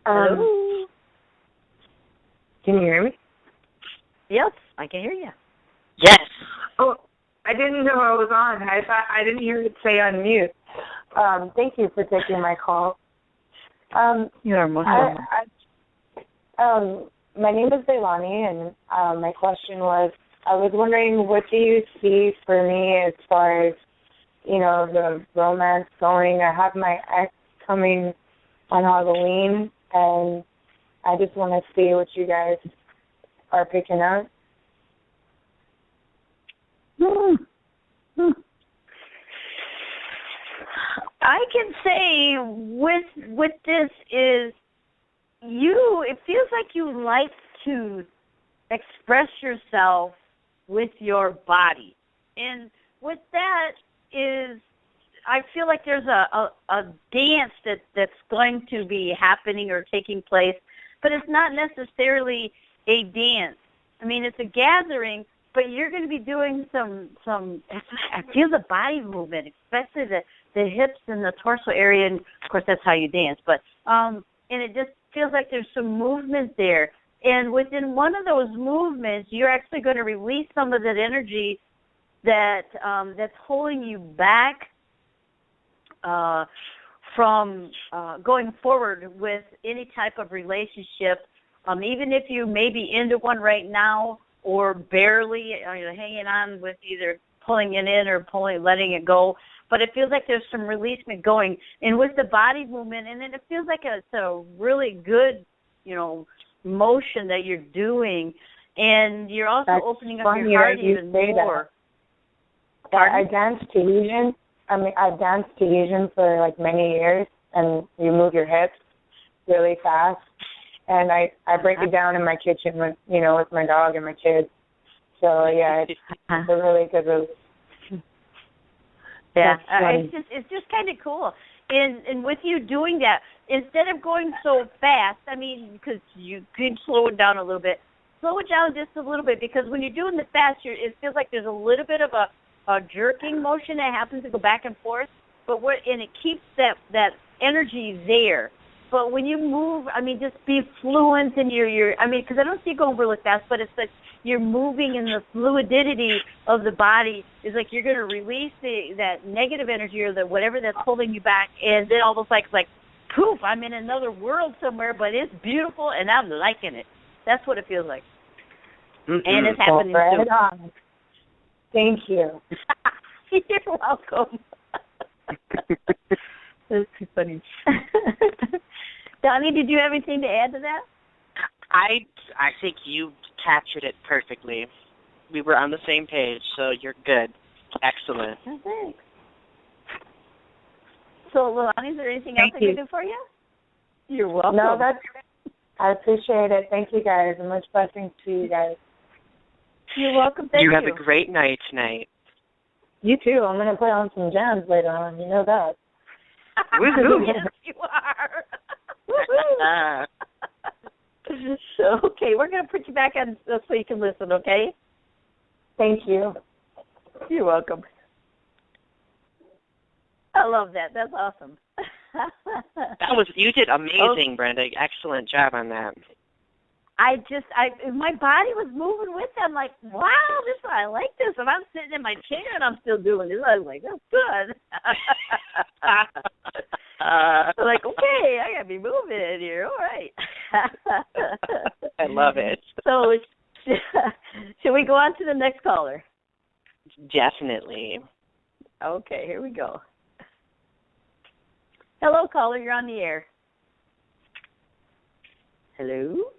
Hello. Can you hear me? Yes, I can hear you. Yes. Oh, I didn't know I was on. I didn't hear it say unmute. Thank you for taking my call. You are most welcome. My name is Leilani, and my question was, I was wondering, what do you see for me as far as, the romance going? I have my ex coming on Halloween, and I just want to see what you guys are picking up. I can say with this is it feels like you like to express yourself with your body. And with that is, I feel like there's a dance that's going to be happening or taking place but it's not necessarily a dance. I mean, it's a gathering, but you're going to be doing some. I feel the body movement, especially the hips and the torso area, and of course that's how you dance. But and it just feels like there's some movement there. And within one of those movements, you're actually going to release some of that energy that's holding you back from going forward with any type of relationship. Even if you may be into one right now or barely hanging on with either pulling it in or letting it go, but it feels like there's some releasement going. And with the body movement, and then it feels like it's a really good, motion that you're doing, and you're also opening up your heart even more. I danced Tahitian. I've danced Tahitian for like many years, and you move your hips really fast. And I break it down in my kitchen with my dog and my kids. So yeah, it's a really good release. Yeah, it's just kind of cool. And with you doing that, instead of going so fast, because you could slow it down a little bit. Slow it down just a little bit, because when you're doing the fast, it feels like there's a little bit of a jerking motion that happens to go back and forth. And it keeps that energy there. But when you move, just be fluent in your because I don't see you going really fast, but it's like you're moving in the fluidity of the body. It's like you're going to release that negative energy or whatever that's holding you back, and then almost like poof, I'm in another world somewhere, but it's beautiful and I'm liking it. That's what it feels like. Mm-hmm. And it's happening soon. Thank you. You're welcome. That's too funny. Donnie, did you have anything to add to that? I think you captured it perfectly. We were on the same page, so you're good. Excellent. Oh, thanks. So, Lonnie, is there anything else I can do for you? You're welcome. No, I appreciate it. Thank you, guys, and much blessings to you guys. You're welcome. Thank you. You have a great night tonight. You too. I'm going to put on some jams later on. You know that. Woohoo! Yes, you are. Woohoo! So, okay, we're going to put you back on so you can listen, okay? Thank you. You're welcome. I love that. That's awesome. You did amazing, Brenda. Excellent job on that. My body was moving with them. Like, wow, I like this. And I'm sitting in my chair and I'm still doing this. I was like, that's good. I'm like, okay, I gotta be moving in here. All right. I love it. So, should we go on to the next caller? Definitely. Okay, here we go. Hello, caller. You're on the air. Hello?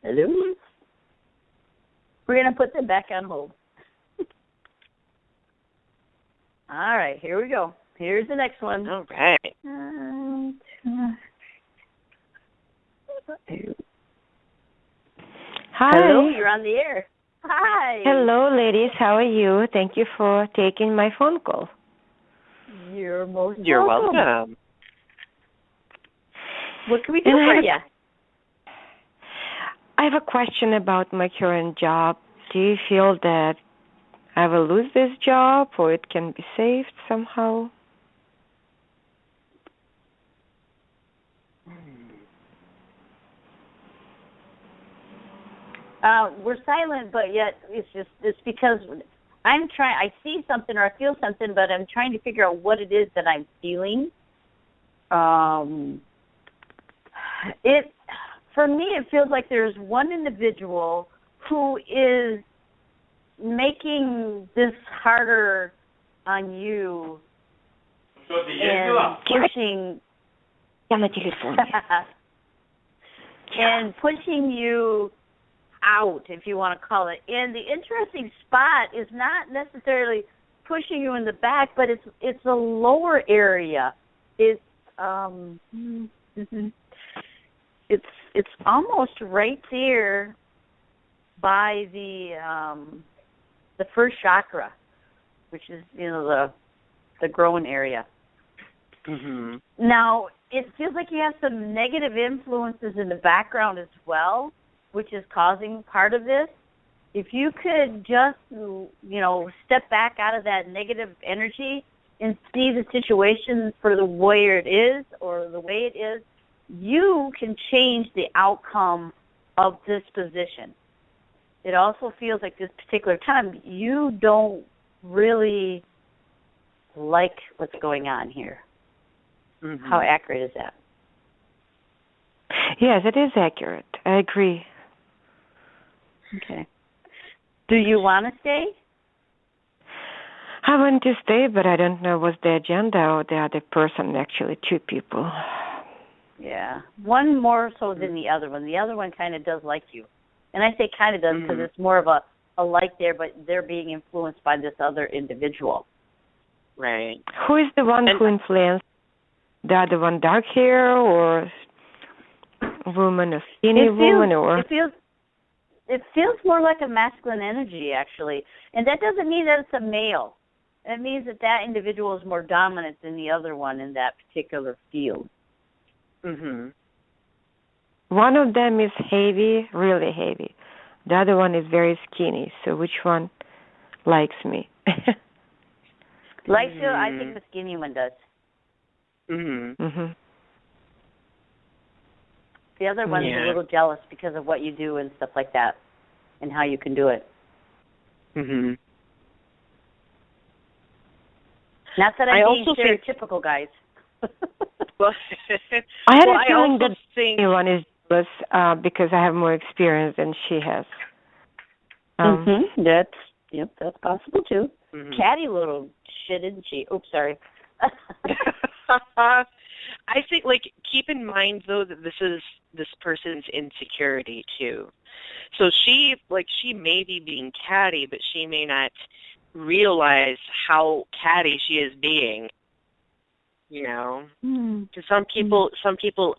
Hello? We're going to put them back on hold. All right, here we go. Here's the next one. All right. Hi. Hello, you're on the air. Hi. Hello, ladies. How are you? Thank you for taking my phone call. You're most You're welcome. What can we do for you? I have a question about my current job. Do you feel that I will lose this job or it can be saved somehow? We're silent, but yet it's because I see something or I feel something, but I'm trying to figure out what it is that I'm feeling. For me, it feels like there's one individual who is making this harder on you and pushing you out, if you want to call it. And the interesting spot is not necessarily pushing you in the back, but it's a lower area. It's it's almost right there by the first chakra, which is the growing area. Now, it feels like you have some negative influences in the background as well, which is causing part of this. If you could just, step back out of that negative energy and see the situation for the way it is or the way it is, you can change the outcome of this position. It also feels like this particular time you don't really like what's going on here. How accurate is that? Yes, it is accurate. I agree. Okay. Do you want to stay? I want to stay, but I don't know what's the agenda or the other person, actually, two people. Yeah. One more so than the other one. The other one kind of does like you. And I say kind of does because it's more of a like there, but they're being influenced by this other individual. Right. Who is the one who influenced? The other one, dark hair or woman, a skinny woman, or? It feels more like a masculine energy, actually. And that doesn't mean that it's a male. It means that individual is more dominant than the other one in that particular field. One of them is heavy, really heavy. The other one is very skinny. So which one likes me? Likes you? I think the skinny one does. The other one's a little jealous because of what you do and stuff like that, and how you can do it. Not that I'm being stereotypical, guys. I had a feeling that the one is jealous because I have more experience than she has. That's possible too. Catty little shit, isn't she? Oops, sorry. I think, keep in mind, though, that this person's insecurity, too. So she may be being catty, but she may not realize how catty she is being, Because some people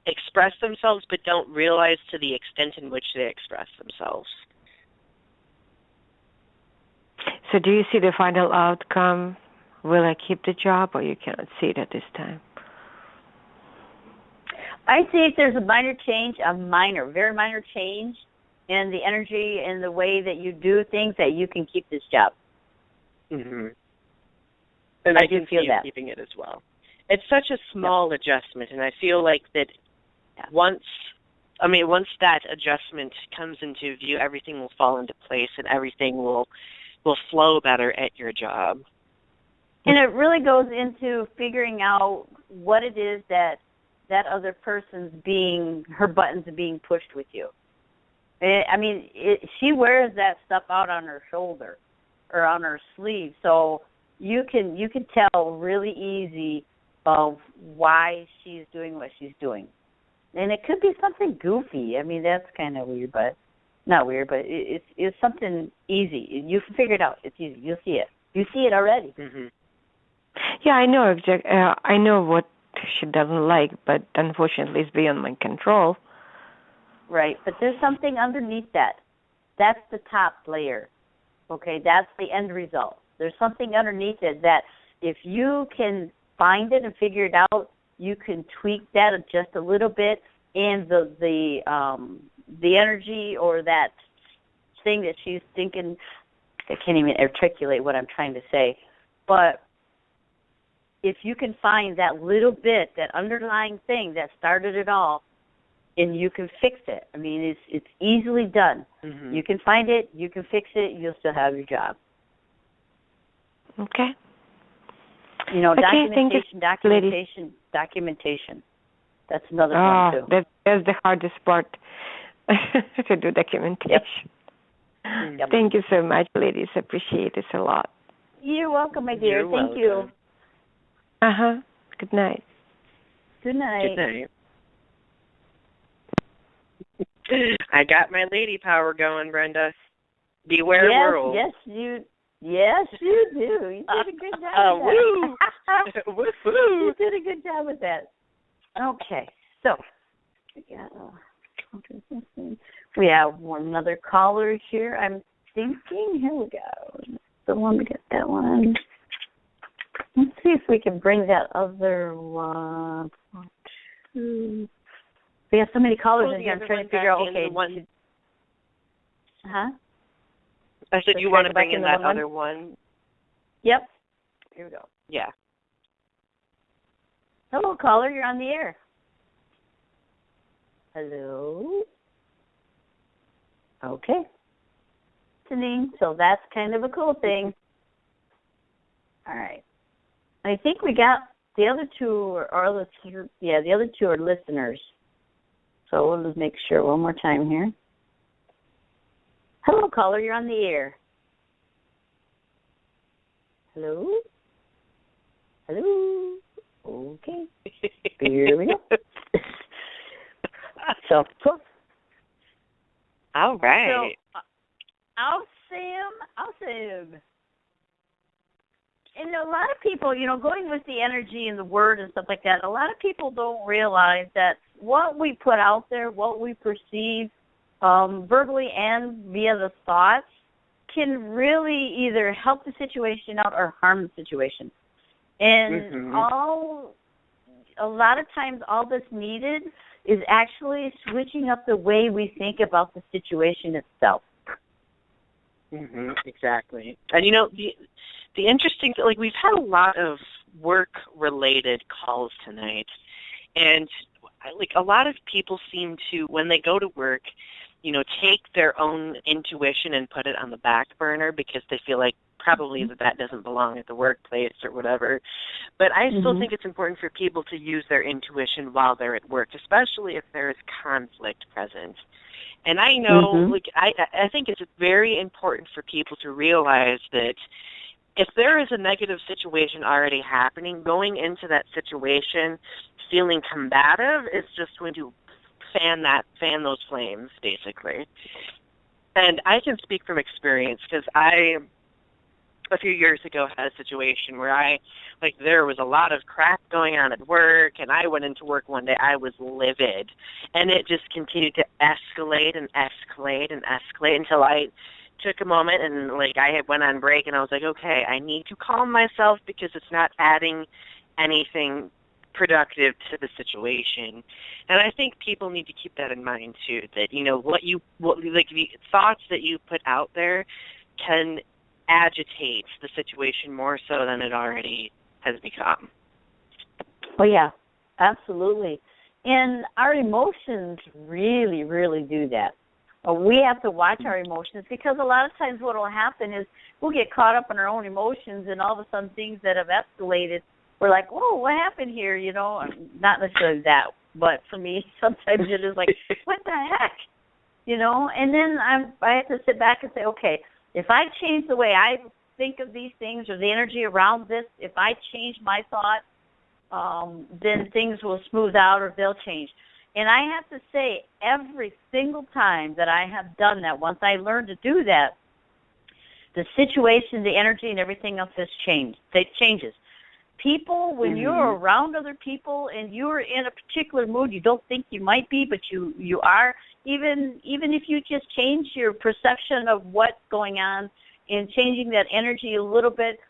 express themselves but don't realize to the extent in which they express themselves. So do you see the final outcome? Will I keep the job, or you cannot see it at this time? I see if there's a minor change, very minor change in the energy and the way that you do things, that you can keep this job. And I can feel you keeping it as well. It's such a small adjustment, and I feel like that once that adjustment comes into view, everything will fall into place and everything will flow better at your job. And it really goes into figuring out what it is that other person's her buttons are being pushed with you. She wears that stuff out on her shoulder or on her sleeve, so you can tell really easy of why she's doing what she's doing. And it could be something goofy. That's kind of weird, but not weird, but it's something easy. You can figure it out. It's easy. You'll see it. You see it already. Yeah, I know I know what she doesn't like, but unfortunately it's beyond my control. Right, but there's something underneath that. That's the top layer. Okay, that's the end result. There's something underneath it that if you can find it and figure it out, you can tweak that just a little bit, and the energy or that thing that she's thinking, I can't even articulate what I'm trying to say, but if you can find that little bit, that underlying thing that started it all, and you can fix it. It's easily done. You can find it, you can fix it, you'll still have your job. Okay. Documentation. That's another one, too. That's the hardest part, to do documentation. Yep. Thank you so much, ladies. Appreciate it a lot. You're welcome, my dear. Thank you. Good night. Good night. Good night. I got my lady power going, Brenda. Beware world. Yes, you do. You did a good job with that. Woo-hoo. You did a good job with that. Okay, so we have another caller here. I'm thinking. Here we go. The one to get that one. Let's see if we can bring that other one. We have so many callers in here. I'm trying to figure out. Okay. Huh? I said you want to bring in that other one. Yep. Here we go. Yeah. Hello, caller. You're on the air. Hello. Okay. So that's kind of a cool thing. All right. I think we got the other two the other two are listeners. So we'll just make sure one more time here. Hello, caller. You're on the air. Hello? Hello? Okay. Here we go. So, cool. All right. So, awesome. And a lot of people, going with the energy and the word and stuff like that, a lot of people don't realize that what we put out there, what we perceive verbally and via the thoughts can really either help the situation out or harm the situation. And a lot of times all that's needed is actually switching up the way we think about the situation itself. Exactly. And the interesting thing, we've had a lot of work-related calls tonight, and a lot of people seem to, when they go to work, take their own intuition and put it on the back burner because they feel like probably that doesn't belong at the workplace or whatever. But I still think it's important for people to use their intuition while they're at work, especially if there is conflict present. And I know, I think it's very important for people to realize that if there is a negative situation already happening, going into that situation feeling combative is just going to fan those flames, basically. And I can speak from experience because a few years ago, had a situation where there was a lot of crap going on at work, and I went into work one day, I was livid, and it just continued to escalate until I took a moment and, I went on break, and I was like, okay, I need to calm myself because it's not adding anything productive to the situation. And I think people need to keep that in mind, too, that, the thoughts that you put out there can agitate the situation more so than it already has become. Well, yeah, absolutely. And our emotions really, really do that. We have to watch our emotions because a lot of times what will happen is we'll get caught up in our own emotions, and all of a sudden things that have escalated, we're like, whoa, what happened here? Not necessarily that, but for me, sometimes it is like, what the heck? And then I have to sit back and say, okay, if I change the way I think of these things or the energy around this, if I change my thought, then things will smooth out or they'll change. And I have to say, every single time that I have done that, once I learned to do that, the situation, the energy, and everything else has changed. It changes. People, when you're around other people and you're in a particular mood, you don't think you might be, but you are. Even if you just change your perception of what's going on and changing that energy a little bit,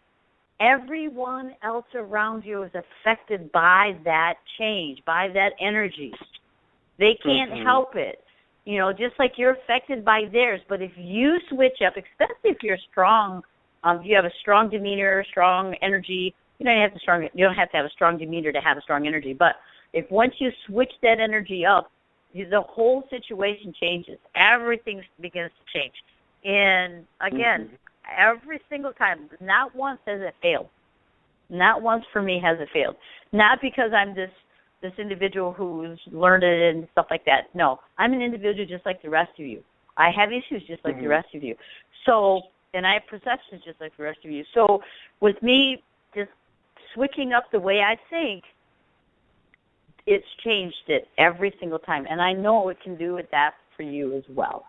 everyone else around you is affected by that change, by that energy. They can't help it. Just like you're affected by theirs. But if you switch up, especially if you're strong, you have a strong demeanor, strong energy. You don't have to have a strong demeanor to have a strong energy. But if once you switch that energy up, the whole situation changes. Everything begins to change. And again, every single time, not once has it failed. Not once for me has it failed. Not because I'm this individual who's learned it and stuff like that. No, I'm an individual just like the rest of you. I have issues just like the rest of you. So, and I have perceptions just like the rest of you. So with me just switching up the way I think, it's changed it every single time. And I know it can do that for you as well.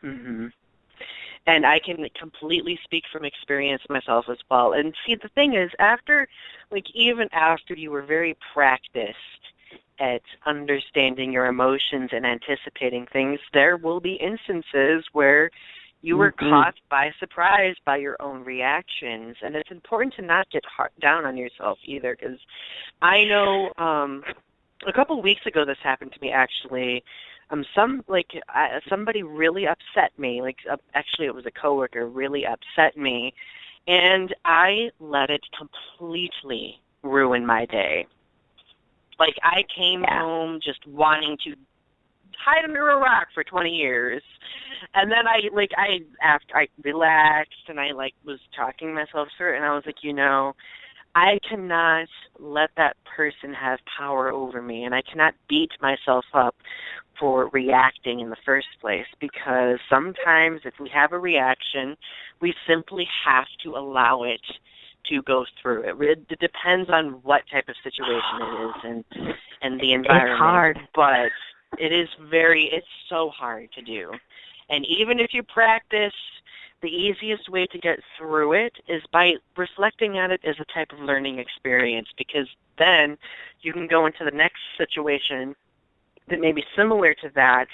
And I can completely speak from experience myself as well. And see, the thing is, even after you were very practiced at understanding your emotions and anticipating things, there will be instances where You were caught by surprise by your own reactions, and it's important to not get down on yourself either, because I know a couple of weeks ago this happened to me actually. Somebody really upset me. Actually, it was a coworker really upset me, and I let it completely ruin my day. I came home just wanting to hide under a rock for 20 years. And then after I relaxed and I was talking myself through it, and I was like, I cannot let that person have power over me, and I cannot beat myself up for reacting in the first place, because sometimes if we have a reaction, we simply have to allow it to go through. It depends on what type of situation it is and the environment. It's hard. But it's so hard to do. And even if you practice, the easiest way to get through it is by reflecting on it as a type of learning experience, because then you can go into the next situation that may be similar to that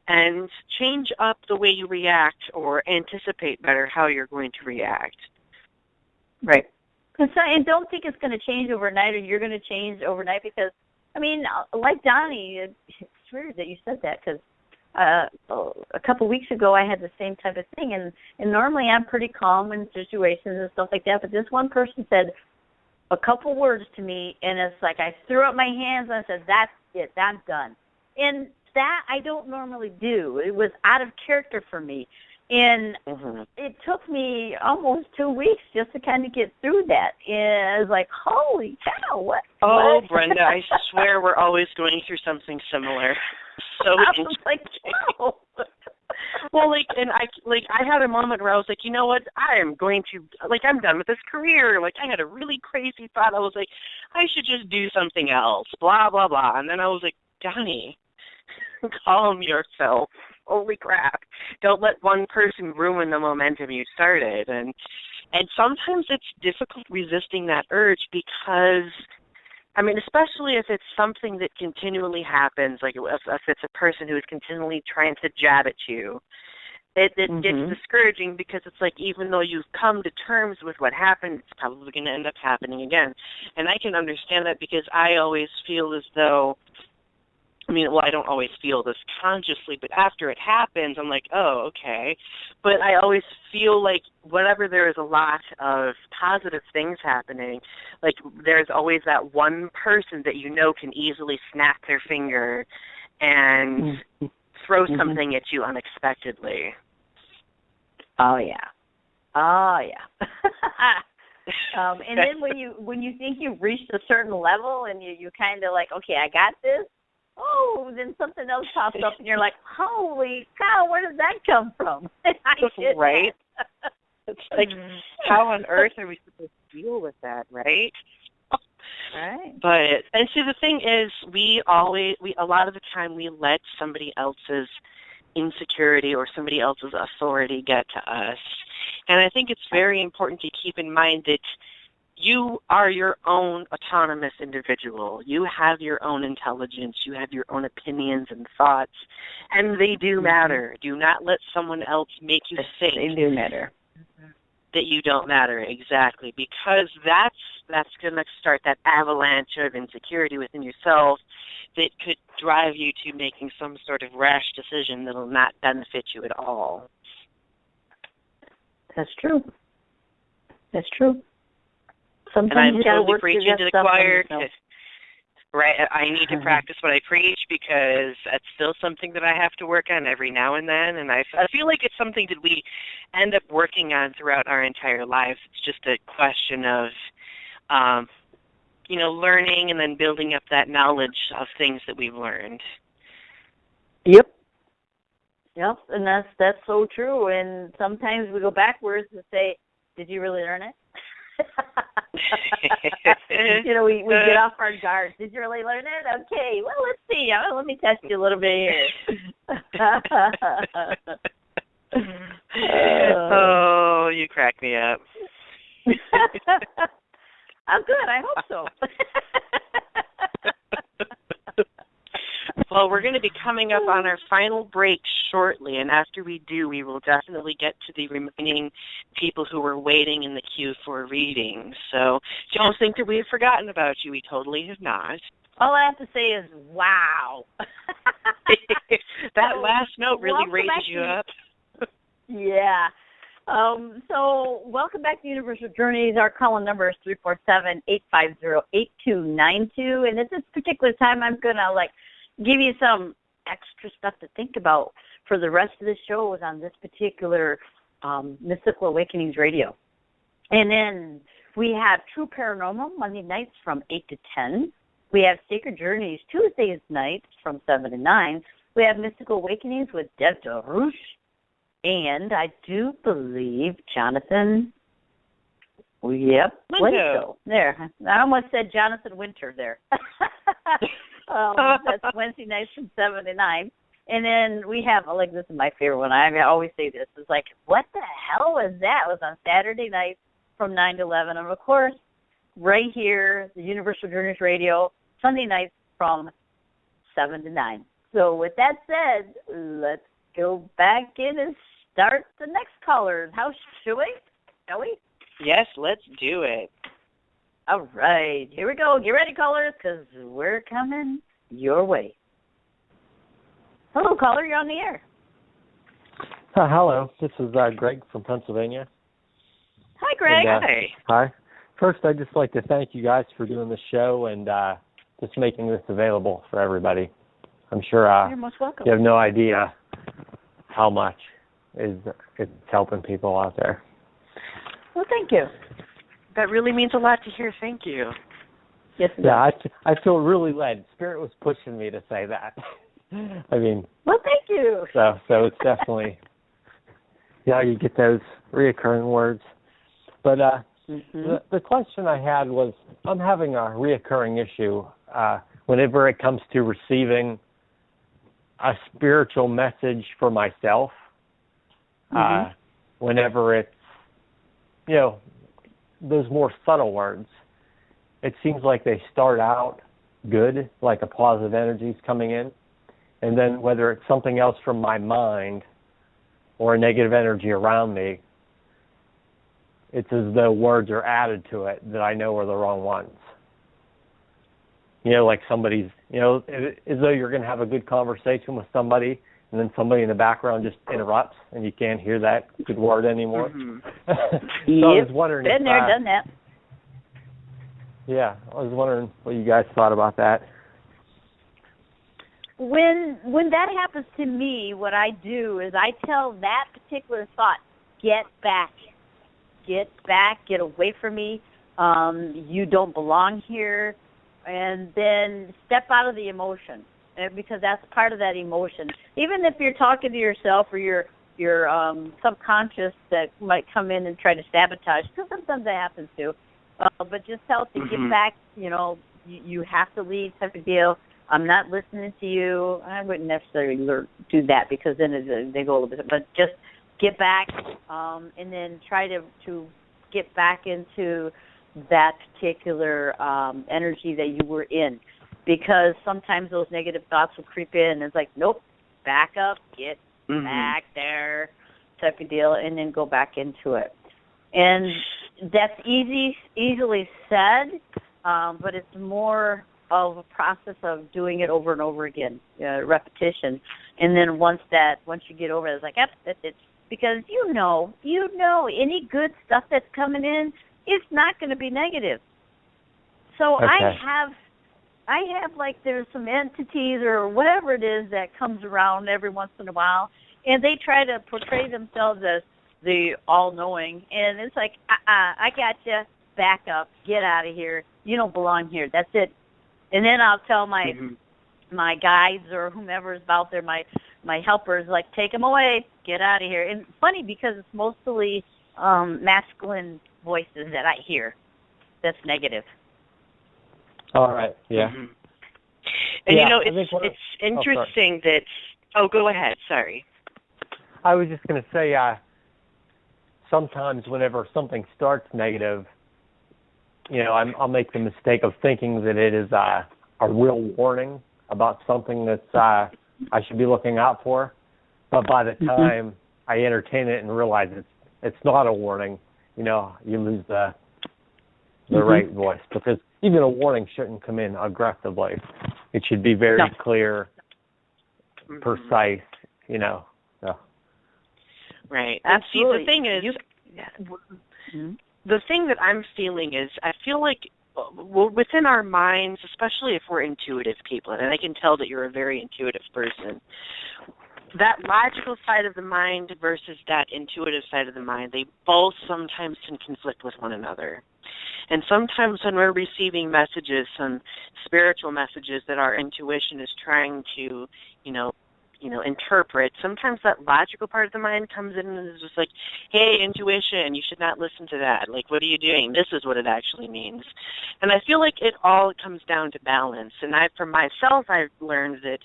and change up the way you react or anticipate better how you're going to react. Right. And don't think it's going to change overnight, or you're going to change overnight, because, like Donny, it's weird that you said that, because a couple of weeks ago I had the same type of thing, and normally I'm pretty calm in situations and stuff like that, but this one person said a couple words to me, and it's like I threw up my hands and I said, that's it, I'm done. And that I don't normally do. It was out of character for me. And it took me almost 2 weeks just to kind of get through that. And I was like, holy cow, what? Oh, Brenda, I swear we're always going through something similar. So I was like, wow. Well, I had a moment where I was like, you know what, I am going to, I'm done with this career. I had a really crazy thought. I was like, I should just do something else, blah, blah, blah. And then I was like, Donny, calm yourself. Holy crap. Don't let one person ruin the momentum you started. And sometimes it's difficult resisting that urge, because, especially if it's something that continually happens, if it's a person who is continually trying to jab at you, it gets discouraging, because it's even though you've come to terms with what happened, it's probably going to end up happening again. And I can understand that, because I always feel as though, I don't always feel this consciously, but after it happens, I'm like, oh, okay. But I always feel like whenever there is a lot of positive things happening, there's always that one person that can easily snap their finger and throw something at you unexpectedly. Oh, yeah. And then when you think you've reached a certain level and you kind of okay, I got this. Oh, then something else pops up, and you're like, holy cow, where did that come from? Right? It's how on earth are we supposed to deal with that, right? Right. And see, the thing is, a lot of the time we let somebody else's insecurity or somebody else's authority get to us. And I think it's very important to keep in mind that you are your own autonomous individual. You have your own intelligence. You have your own opinions and thoughts, and they do matter. Do not let someone else make you think they do matter. That you don't matter, exactly, because that's going to start that avalanche of insecurity within yourself that could drive you to making some sort of rash decision that will not benefit you at all. That's true. Sometimes and I'm you gotta totally work preaching to the choir. Right, I need to practice what I preach, because that's still something that I have to work on every now and then. And I feel like it's something that we end up working on throughout our entire lives. It's just a question of, learning and then building up that knowledge of things that we've learned. Yep, and that's so true. And sometimes we go backwards and say, "Did you really learn it?" We get off our guard. Did you really learn it? Okay, well, let's see. Let me test you a little bit here. Oh, you crack me up. I'm good. I hope so. Well, Well, we're going to be coming up on our final break shortly, and after we do, we will definitely get to the remaining people who were waiting in the queue for readings. So don't think that we have forgotten about you. We totally have not. All I have to say is, wow. That last note really raises you up. Yeah. So welcome back to Universal Journeys. Our call-in number is 347-850-8292. And at this particular time, I'm going to, give you some extra stuff to think about for the rest of the show on this particular Mystical Awakenings Radio. And then we have True Paranormal Monday nights from 8 to 10. We have Sacred Journeys Tuesdays nights from 7 to 9. We have Mystical Awakenings with Deb DeRouche. And I do believe Jonathan, Winter. There. I almost said Jonathan Winter there. That's Wednesday nights from 7 to 9. And then we have, this is my favorite one. I always say this. It's like, what the hell was that? It was on Saturday nights from 9 to 11. And, of course, right here, the Universal Journeys Radio, Sunday nights from 7 to 9. So with that said, let's go back in and start the next callers. How should we? Shall we? Yes, let's do it. All right. Here we go. Get ready, callers, because we're coming your way. Hello, caller. You're on the air. Hello. This is Greg from Pennsylvania. Hi, Greg. And, hi. First, I'd just like to thank you guys for doing this show and just making this available for everybody. I'm sure you're most welcome. You have no idea how much it's helping people out there. Well, thank you. That really means a lot to hear. Thank you. Yes, yeah, I feel really led. Spirit was pushing me to say that. Well, thank you. So it's definitely, you get those reoccurring words. But the question I had was, I'm having a reoccurring issue whenever it comes to receiving a spiritual message for myself. Whenever it's, those more subtle words, it seems like they start out good, like a positive energy's coming in, and then whether it's something else from my mind or a negative energy around me, it's as though words are added to it that I know are the wrong ones. Like somebody's, as though you're going to have a good conversation with somebody, and then somebody in the background just interrupts, and you can't hear that good word anymore. So I was wondering been there, done that. Yeah, I was wondering what you guys thought about that. When that happens to me, what I do is I tell that particular thought, get back, get away from me. You don't belong here. And then step out of the emotion, because that's part of that emotion. Even if you're talking to yourself or your subconscious that might come in and try to sabotage, because sometimes that happens too. But just tell it to get back, you have to leave type of deal. I'm not listening to you. I wouldn't necessarily do that because then they go a little bit. But just get back and then try to get back into that particular energy that you were in, because sometimes those negative thoughts will creep in and it's like, nope, back up, get back there type of deal, and then go back into it. And that's easily said, but it's more of a process of doing it over and over again, repetition. And then once you get over it, it's like, yep, that's it. Because you know any good stuff that's coming in, it's not going to be negative. So okay. I have like there's some entities or whatever it is that comes around every once in a while, and they try to portray themselves as the all-knowing, and it's like, I got you, back up, get out of here, you don't belong here, that's it. And then I'll tell my guides or whomever is out there, my helpers, like, take them away, get out of here. And it's funny because it's mostly masculine voices that I hear that's negative. All right, yeah. And it's interesting that, go ahead, sorry. I was just going to say, sometimes whenever something starts negative, I'll make the mistake of thinking that it is a real warning about something that's I should be looking out for. But by the time I entertain it and realize it's not a warning, you lose the right voice, because even a warning shouldn't come in aggressively. It should be very clear, precise, So. Right. Absolutely. And see, the thing is, the thing that I'm feeling is, I feel like within our minds, especially if we're intuitive people, and I can tell that you're a very intuitive person, that logical side of the mind versus that intuitive side of the mind, they both sometimes can conflict with one another. And sometimes when we're receiving messages, some spiritual messages that our intuition is trying to, interpret, sometimes that logical part of the mind comes in and is just like, hey, intuition, you should not listen to that. Like, what are you doing? This is what it actually means. And I feel like it all comes down to balance. And for myself, I've learned that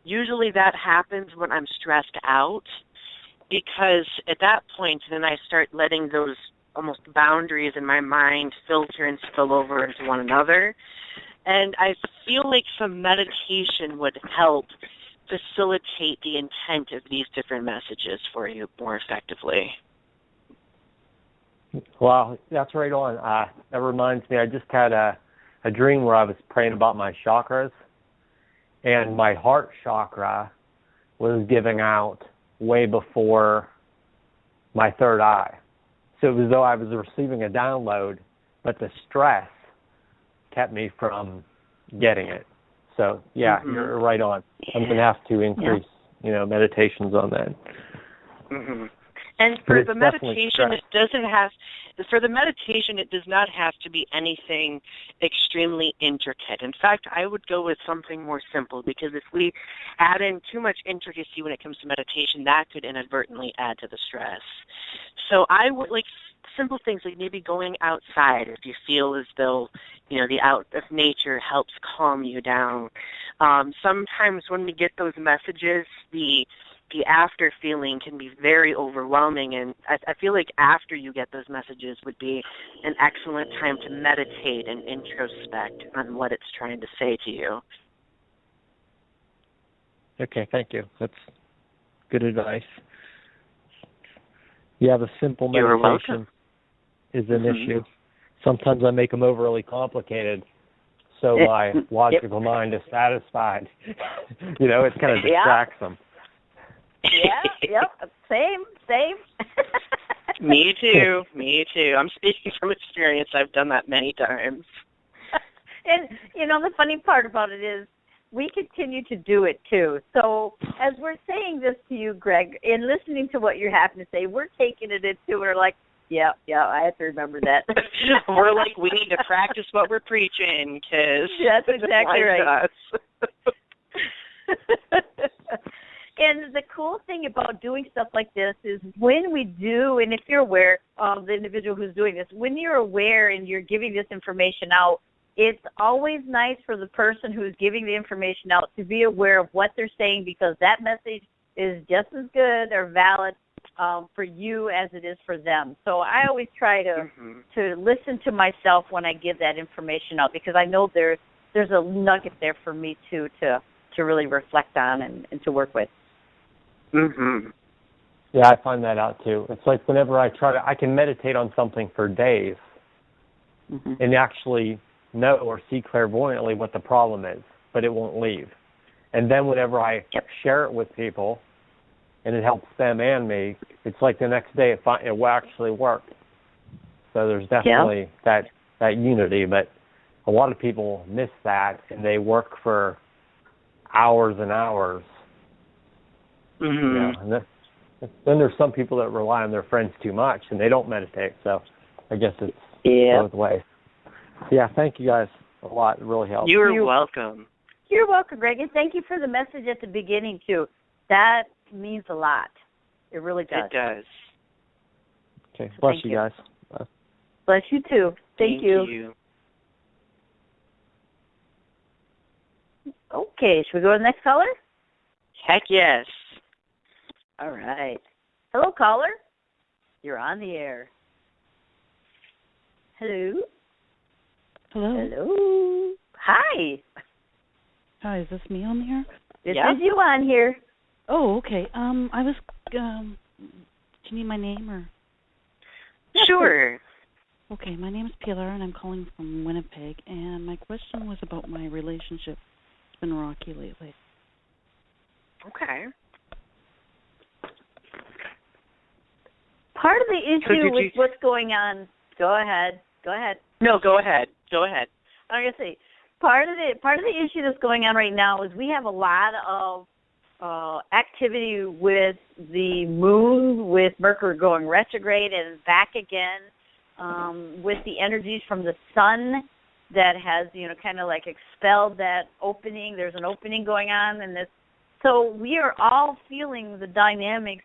usually that happens when I'm stressed out, because at that point then I start letting those almost boundaries in my mind filter and spill over into one another. And I feel like some meditation would help facilitate the intent of these different messages for you more effectively. Well, that's right on. That reminds me, I just had a dream where I was praying about my chakras, and my heart chakra was giving out way before my third eye. So it was as though I was receiving a download, but the stress kept me from getting it. So, you're right on. I'm going to have to increase, meditations on that. And for the meditation, it does not have to be anything extremely intricate. In fact, I would go with something more simple, because if we add in too much intricacy when it comes to meditation, that could inadvertently add to the stress. So I would like simple things like maybe going outside if you feel as though, the out of nature helps calm you down. Sometimes when we get those messages, the after feeling can be very overwhelming, and I feel like after you get those messages would be an excellent time to meditate and introspect on what it's trying to say to you. Okay, thank you. That's good advice. Yeah, the simple meditation is an issue. Sometimes I make them overly complicated, so my logical mind is satisfied. It kind of distracts them. Same. Me too. I'm speaking from experience. I've done that many times. And, the funny part about it is we continue to do it too. So as we're saying this to you, Greg, and listening to what you're having to say, we're taking it into, we're like, yeah, I have to remember that. We're like, we need to practice what we're preaching, because that's exactly right. And the cool thing about doing stuff like this is when we do, and if you're aware of the individual who's doing this, when you're aware and you're giving this information out, it's always nice for the person who's giving the information out to be aware of what they're saying, because that message is just as good or valid for you as it is for them. So I always try to listen to myself when I give that information out, because I know there's a nugget there for me too to really reflect on and to work with. Yeah, I find that out too. It's like whenever I can meditate on something for days and actually know or see clairvoyantly what the problem is, but it won't leave. And then whenever I share it with people and it helps them and me, it's like the next day it will actually work. So there's definitely that unity, but a lot of people miss that, and they work for hours and hours. And then there's some people that rely on their friends too much, and they don't meditate. So I guess it's both ways. Yeah, thank you guys a lot. It really helps. You're welcome. You're welcome, Greg, and thank you for the message at the beginning too. That means a lot. It really does. It does. Okay, bless you guys. Bless you too. Thank you. Okay, should we go to the next caller? Heck yes. All right. Hello, caller. You're on the air. Hello. Hello. Hello. Hi. Hi, is this me on here? This is you on here. Oh, okay. I was. Do you need my name or? Sure. Okay, my name is Pilar, and I'm calling from Winnipeg. And my question was about my relationship. It's been rocky lately. Okay. Part of the issue with what's going on. Go ahead. No, go ahead. I'm gonna say part of the issue that's going on right now is we have a lot of activity with the moon, with Mercury going retrograde and back again, with the energies from the sun that has, kind of like expelled that opening. There's an opening going on, and this. So we are all feeling the dynamics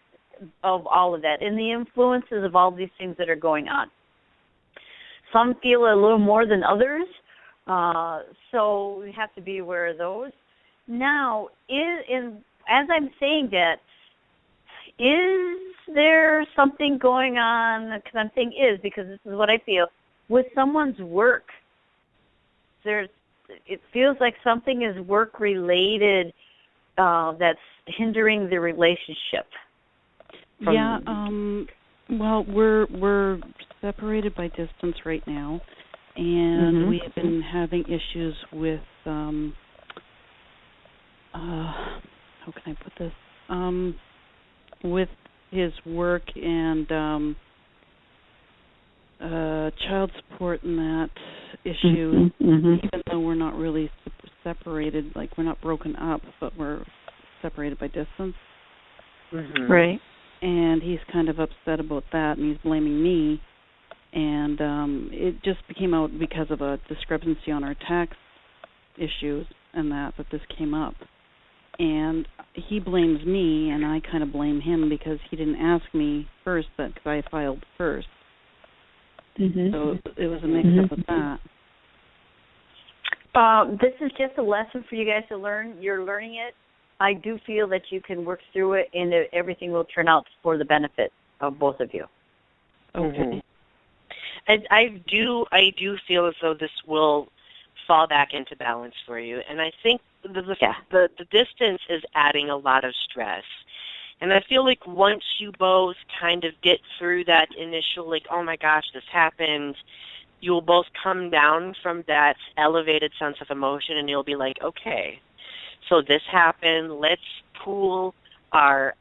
of all of that and the influences of all these things that are going on. Some feel a little more than others, so we have to be aware of those. Now, as I'm saying that, is there something going on, because I'm saying because this is what I feel, with someone's work? It feels like something is work-related that's hindering the relationship. Well, we're separated by distance right now, and we have been having issues with how can I put this? With his work and child support and that issue, even though we're not really separated, like we're not broken up, but we're separated by distance. Right. And he's kind of upset about that, and he's blaming me. And it just came out because of a discrepancy on our tax issues and that this came up. And he blames me, and I kind of blame him because he didn't ask me first, because I filed first. So it was a mix-up with that. This is just a lesson for you guys to learn. You're learning it. I do feel that you can work through it, and everything will turn out for the benefit of both of you. Okay. And I do feel as though this will fall back into balance for you, and I think the distance is adding a lot of stress. And I feel like once you both kind of get through that initial, like, oh my gosh, this happened, you'll both come down from that elevated sense of emotion, and you'll be like, okay, so this happened, let's pool our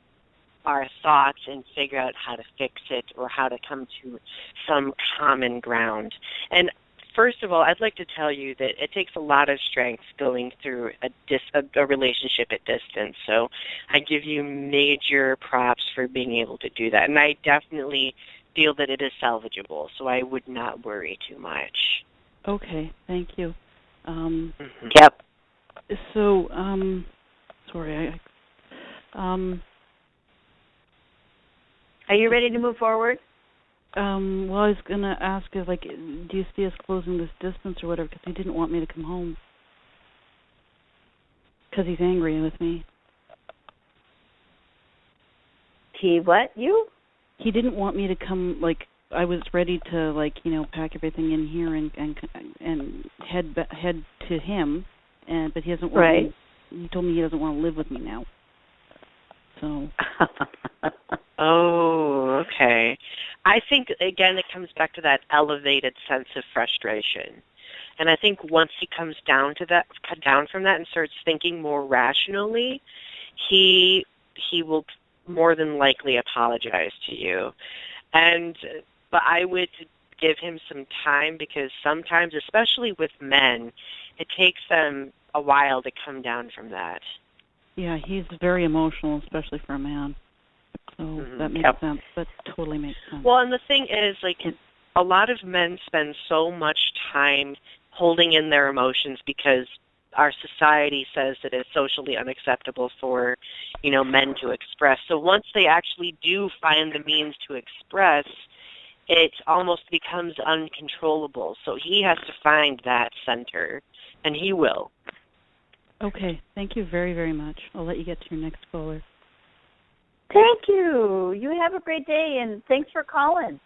thoughts and figure out how to fix it or how to come to some common ground. And first of all, I'd like to tell you that it takes a lot of strength going through a relationship at distance. So I give you major props for being able to do that. And I definitely feel that it is salvageable, so I would not worry too much. Okay, thank you. Yep. So, sorry, are you ready to move forward? Well, I was going to ask, do you see us closing this distance or whatever, because he didn't want me to come home. Because he's angry with me. He what? You? He didn't want me to come, I was ready to, pack everything in here and head to him, but he doesn't want me. He told me he doesn't want to live with me now. So. Oh, okay. I think, again, it comes back to that elevated sense of frustration. And I think once he comes down from that and starts thinking more rationally, he will more than likely apologize to you. But I would give him some time, because sometimes, especially with men, it takes them a while to come down from that. Yeah, he's very emotional, especially for a man. So that makes sense. That totally makes sense. Well, and the thing is, a lot of men spend so much time holding in their emotions because our society says that it's socially unacceptable for, men to express. So once they actually do find the means to express, it almost becomes uncontrollable. So he has to find that center, and he will. Okay. Thank you very, very much. I'll let you get to your next caller. Thank you. You have a great day, and thanks for calling.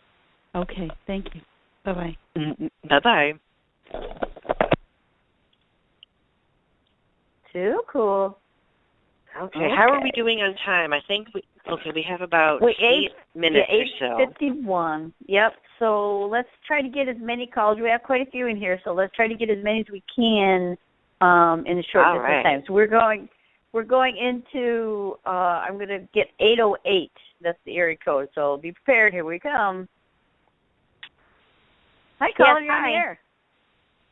Okay. Thank you. Bye-bye. Bye-bye. Too cool. Okay, how are we doing on time? I think we have about 8 minutes or so. 8:51. Yep. So let's try to get as many calls. We have quite a few in here, so let's try to get as many as we can in a short bit of time. So we're going into I'm going to get 808. That's the area code. So be prepared. Here we come. Hi, caller. You're on the air.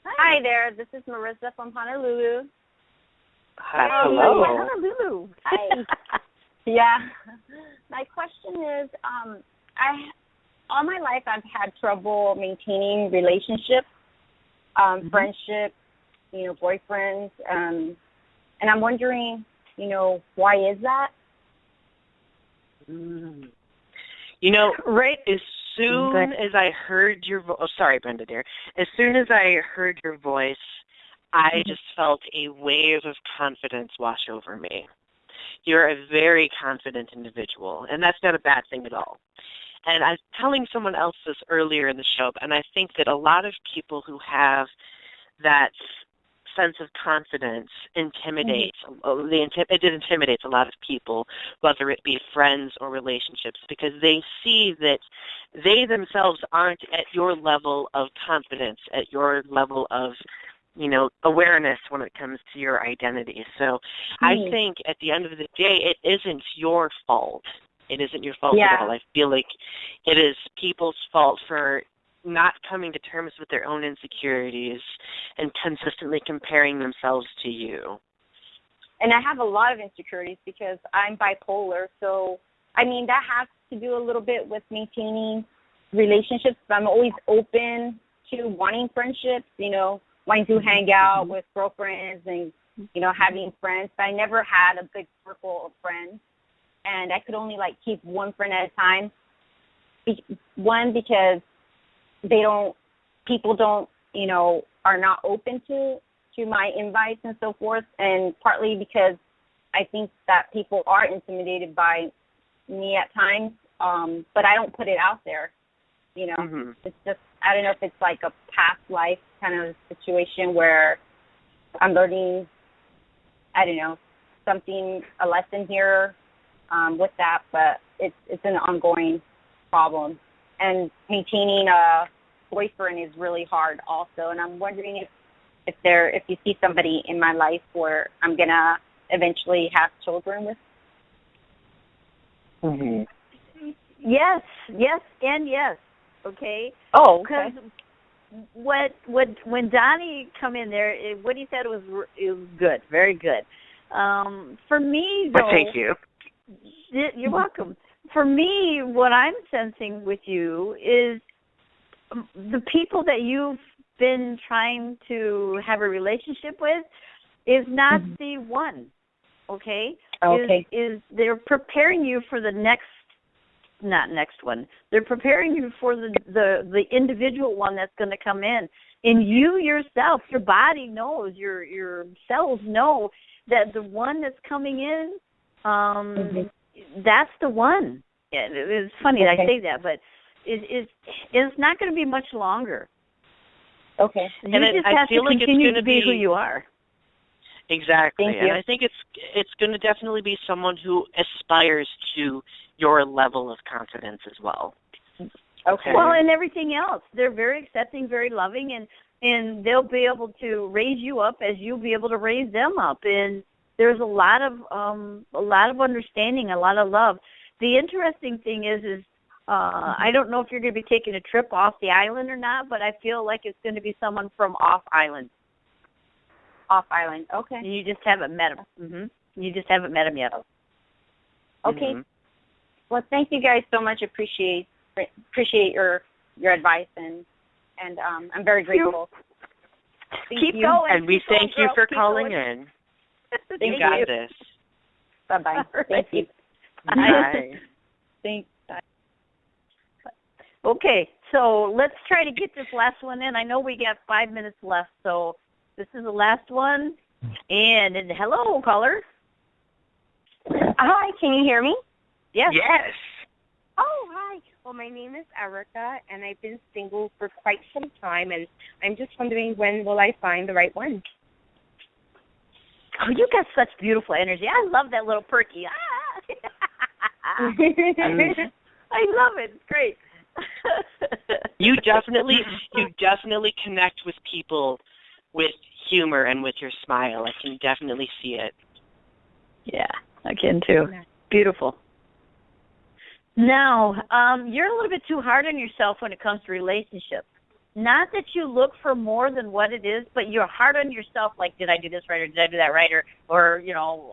Hi there. This is Marissa from Honolulu. Hi. Hello. Honolulu. Hi. Yeah. My question is, all my life I've had trouble maintaining relationships, friendships, boyfriends, and I'm wondering, why is that? Right as soon as I heard your voice, sorry, Brenda dear. As soon as I heard your voice, I just felt a wave of confidence wash over me. You're a very confident individual, and that's not a bad thing at all. And I was telling someone else this earlier in the show, and I think that a lot of people who have that sense of confidence intimidates a lot of people, whether it be friends or relationships, because they see that they themselves aren't at your level of confidence, at your level of awareness when it comes to your identity. So I think at the end of the day, it isn't your fault. It isn't your fault at all. I feel like it is people's fault for not coming to terms with their own insecurities and consistently comparing themselves to you. And I have a lot of insecurities because I'm bipolar. So, that has to do a little bit with maintaining relationships. I'm always open to wanting friendships, wanting to hang out with girlfriends and, having friends. But I never had a big circle of friends. And I could only, keep one friend at a time. One, because people don't, are not open to my invites and so forth. And partly because I think that people are intimidated by me at times. But I don't put it out there, It's just, I don't know if it's like a past life kind of situation where I'm learning, I don't know, a lesson here with that, but it's an ongoing problem. And maintaining a boyfriend is really hard also. And I'm wondering if you see somebody in my life where I'm going to eventually have children with. Yes, and yes. Okay. Oh, okay. Because when Donny come in there, what he said was good, very good. For me, though, thank you. You're welcome. For me, what I'm sensing with you is the people that you've been trying to have a relationship with is not the one. Okay. Okay. Is they're preparing you for the next one. They're preparing you for the individual one that's going to come in. And you yourself, your body knows, your cells know that the one that's coming in, that's the one. It's funny that I say that, but it's not going to be much longer. Okay. You just have to continue to be who you are. Exactly. And I think it's going to definitely be someone who aspires to your level of confidence as well. Okay. Well, and everything else. They're very accepting, very loving, and they'll be able to raise you up as you'll be able to raise them up. And there's a lot of understanding, a lot of love. The interesting thing is I don't know if you're going to be taking a trip off the island or not, but I feel like it's going to be someone from off island. Off island, okay. You just haven't met him. You just haven't met him yet. Okay. Well, thank you guys so much. Appreciate your advice and I'm very grateful. Keep going. And we thank you for calling in. You got this. Bye-bye. Thank you. Bye. Thanks. Bye. Okay, so let's try to get this last one in. I know we got 5 minutes left, so this is the last one. And hello, caller. Hi, can you hear me? Yes. Yes. Oh, hi. Well, my name is Erica, and I've been single for quite some time, and I'm just wondering when will I find the right one? Oh, you got such beautiful energy. I love that little perky. I love it. It's great. You definitely connect with people with humor and with your smile. I can definitely see it. Yeah, I can too. Beautiful. Now, you're a little bit too hard on yourself when it comes to relationships. Not that you look for more than what it is, but you're hard on yourself, like, did I do this right or did I do that right? Or you know,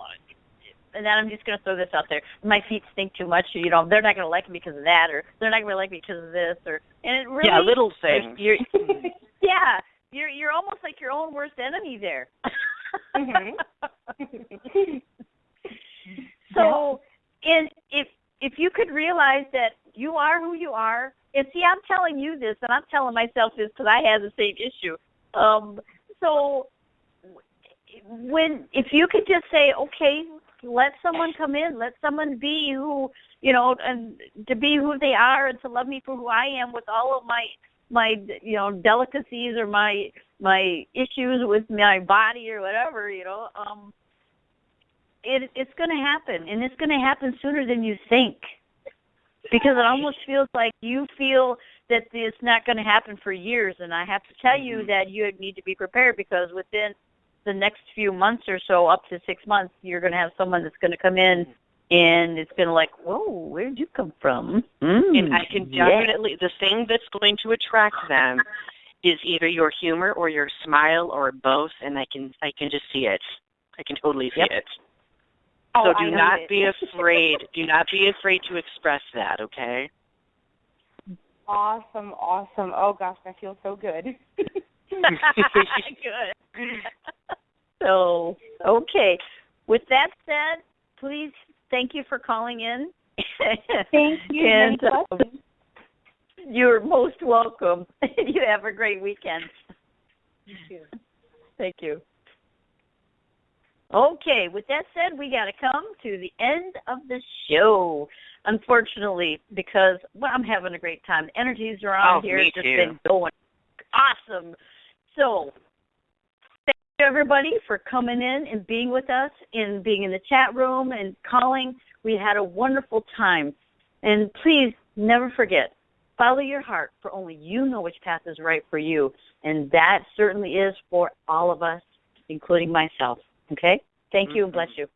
and then I'm just going to throw this out there. My feet stink too much, or, you know, they're not going to like me because of that, or they're not going to like me because of this, or, and it really... Yeah, little things. Yeah, you're almost like your own worst enemy there. So, if you could realize that you are who you are, and see, I'm telling you this, and I'm telling myself this because I had the same issue. So, if you could just say, okay, let someone come in, let someone be who, you know, and to be who they are, and to love me for who I am with all of my you know, delicacies or my issues with my body or whatever, you know, it's going to happen, and it's going to happen sooner than you think, because it almost feels like you feel that it's not going to happen for years, and I have to tell you that you need to be prepared, because within the next few months or so, up to 6 months, you're going to have someone that's going to come in, and it's going to like, whoa, where did you come from? And I can definitely, the thing that's going to attract them is either your humor or your smile or both, and I can just see it. I can totally see it. So do not be afraid. Do not be afraid to express that, okay? Awesome. Oh, gosh, I feel so good. Good. So, okay. With that said, please, thank you for calling in. Thank you. And you're most welcome. You have a great weekend. You too. Thank you. Okay, with that said, we got to come to the end of the show, unfortunately, because, well, I'm having a great time. The energies around here have just been going awesome. So, thank you, everybody, for coming in and being with us and being in the chat room and calling. We had a wonderful time. And please never forget, follow your heart, for only you know which path is right for you. And that certainly is for all of us, including myself. Okay? Thank you and bless you.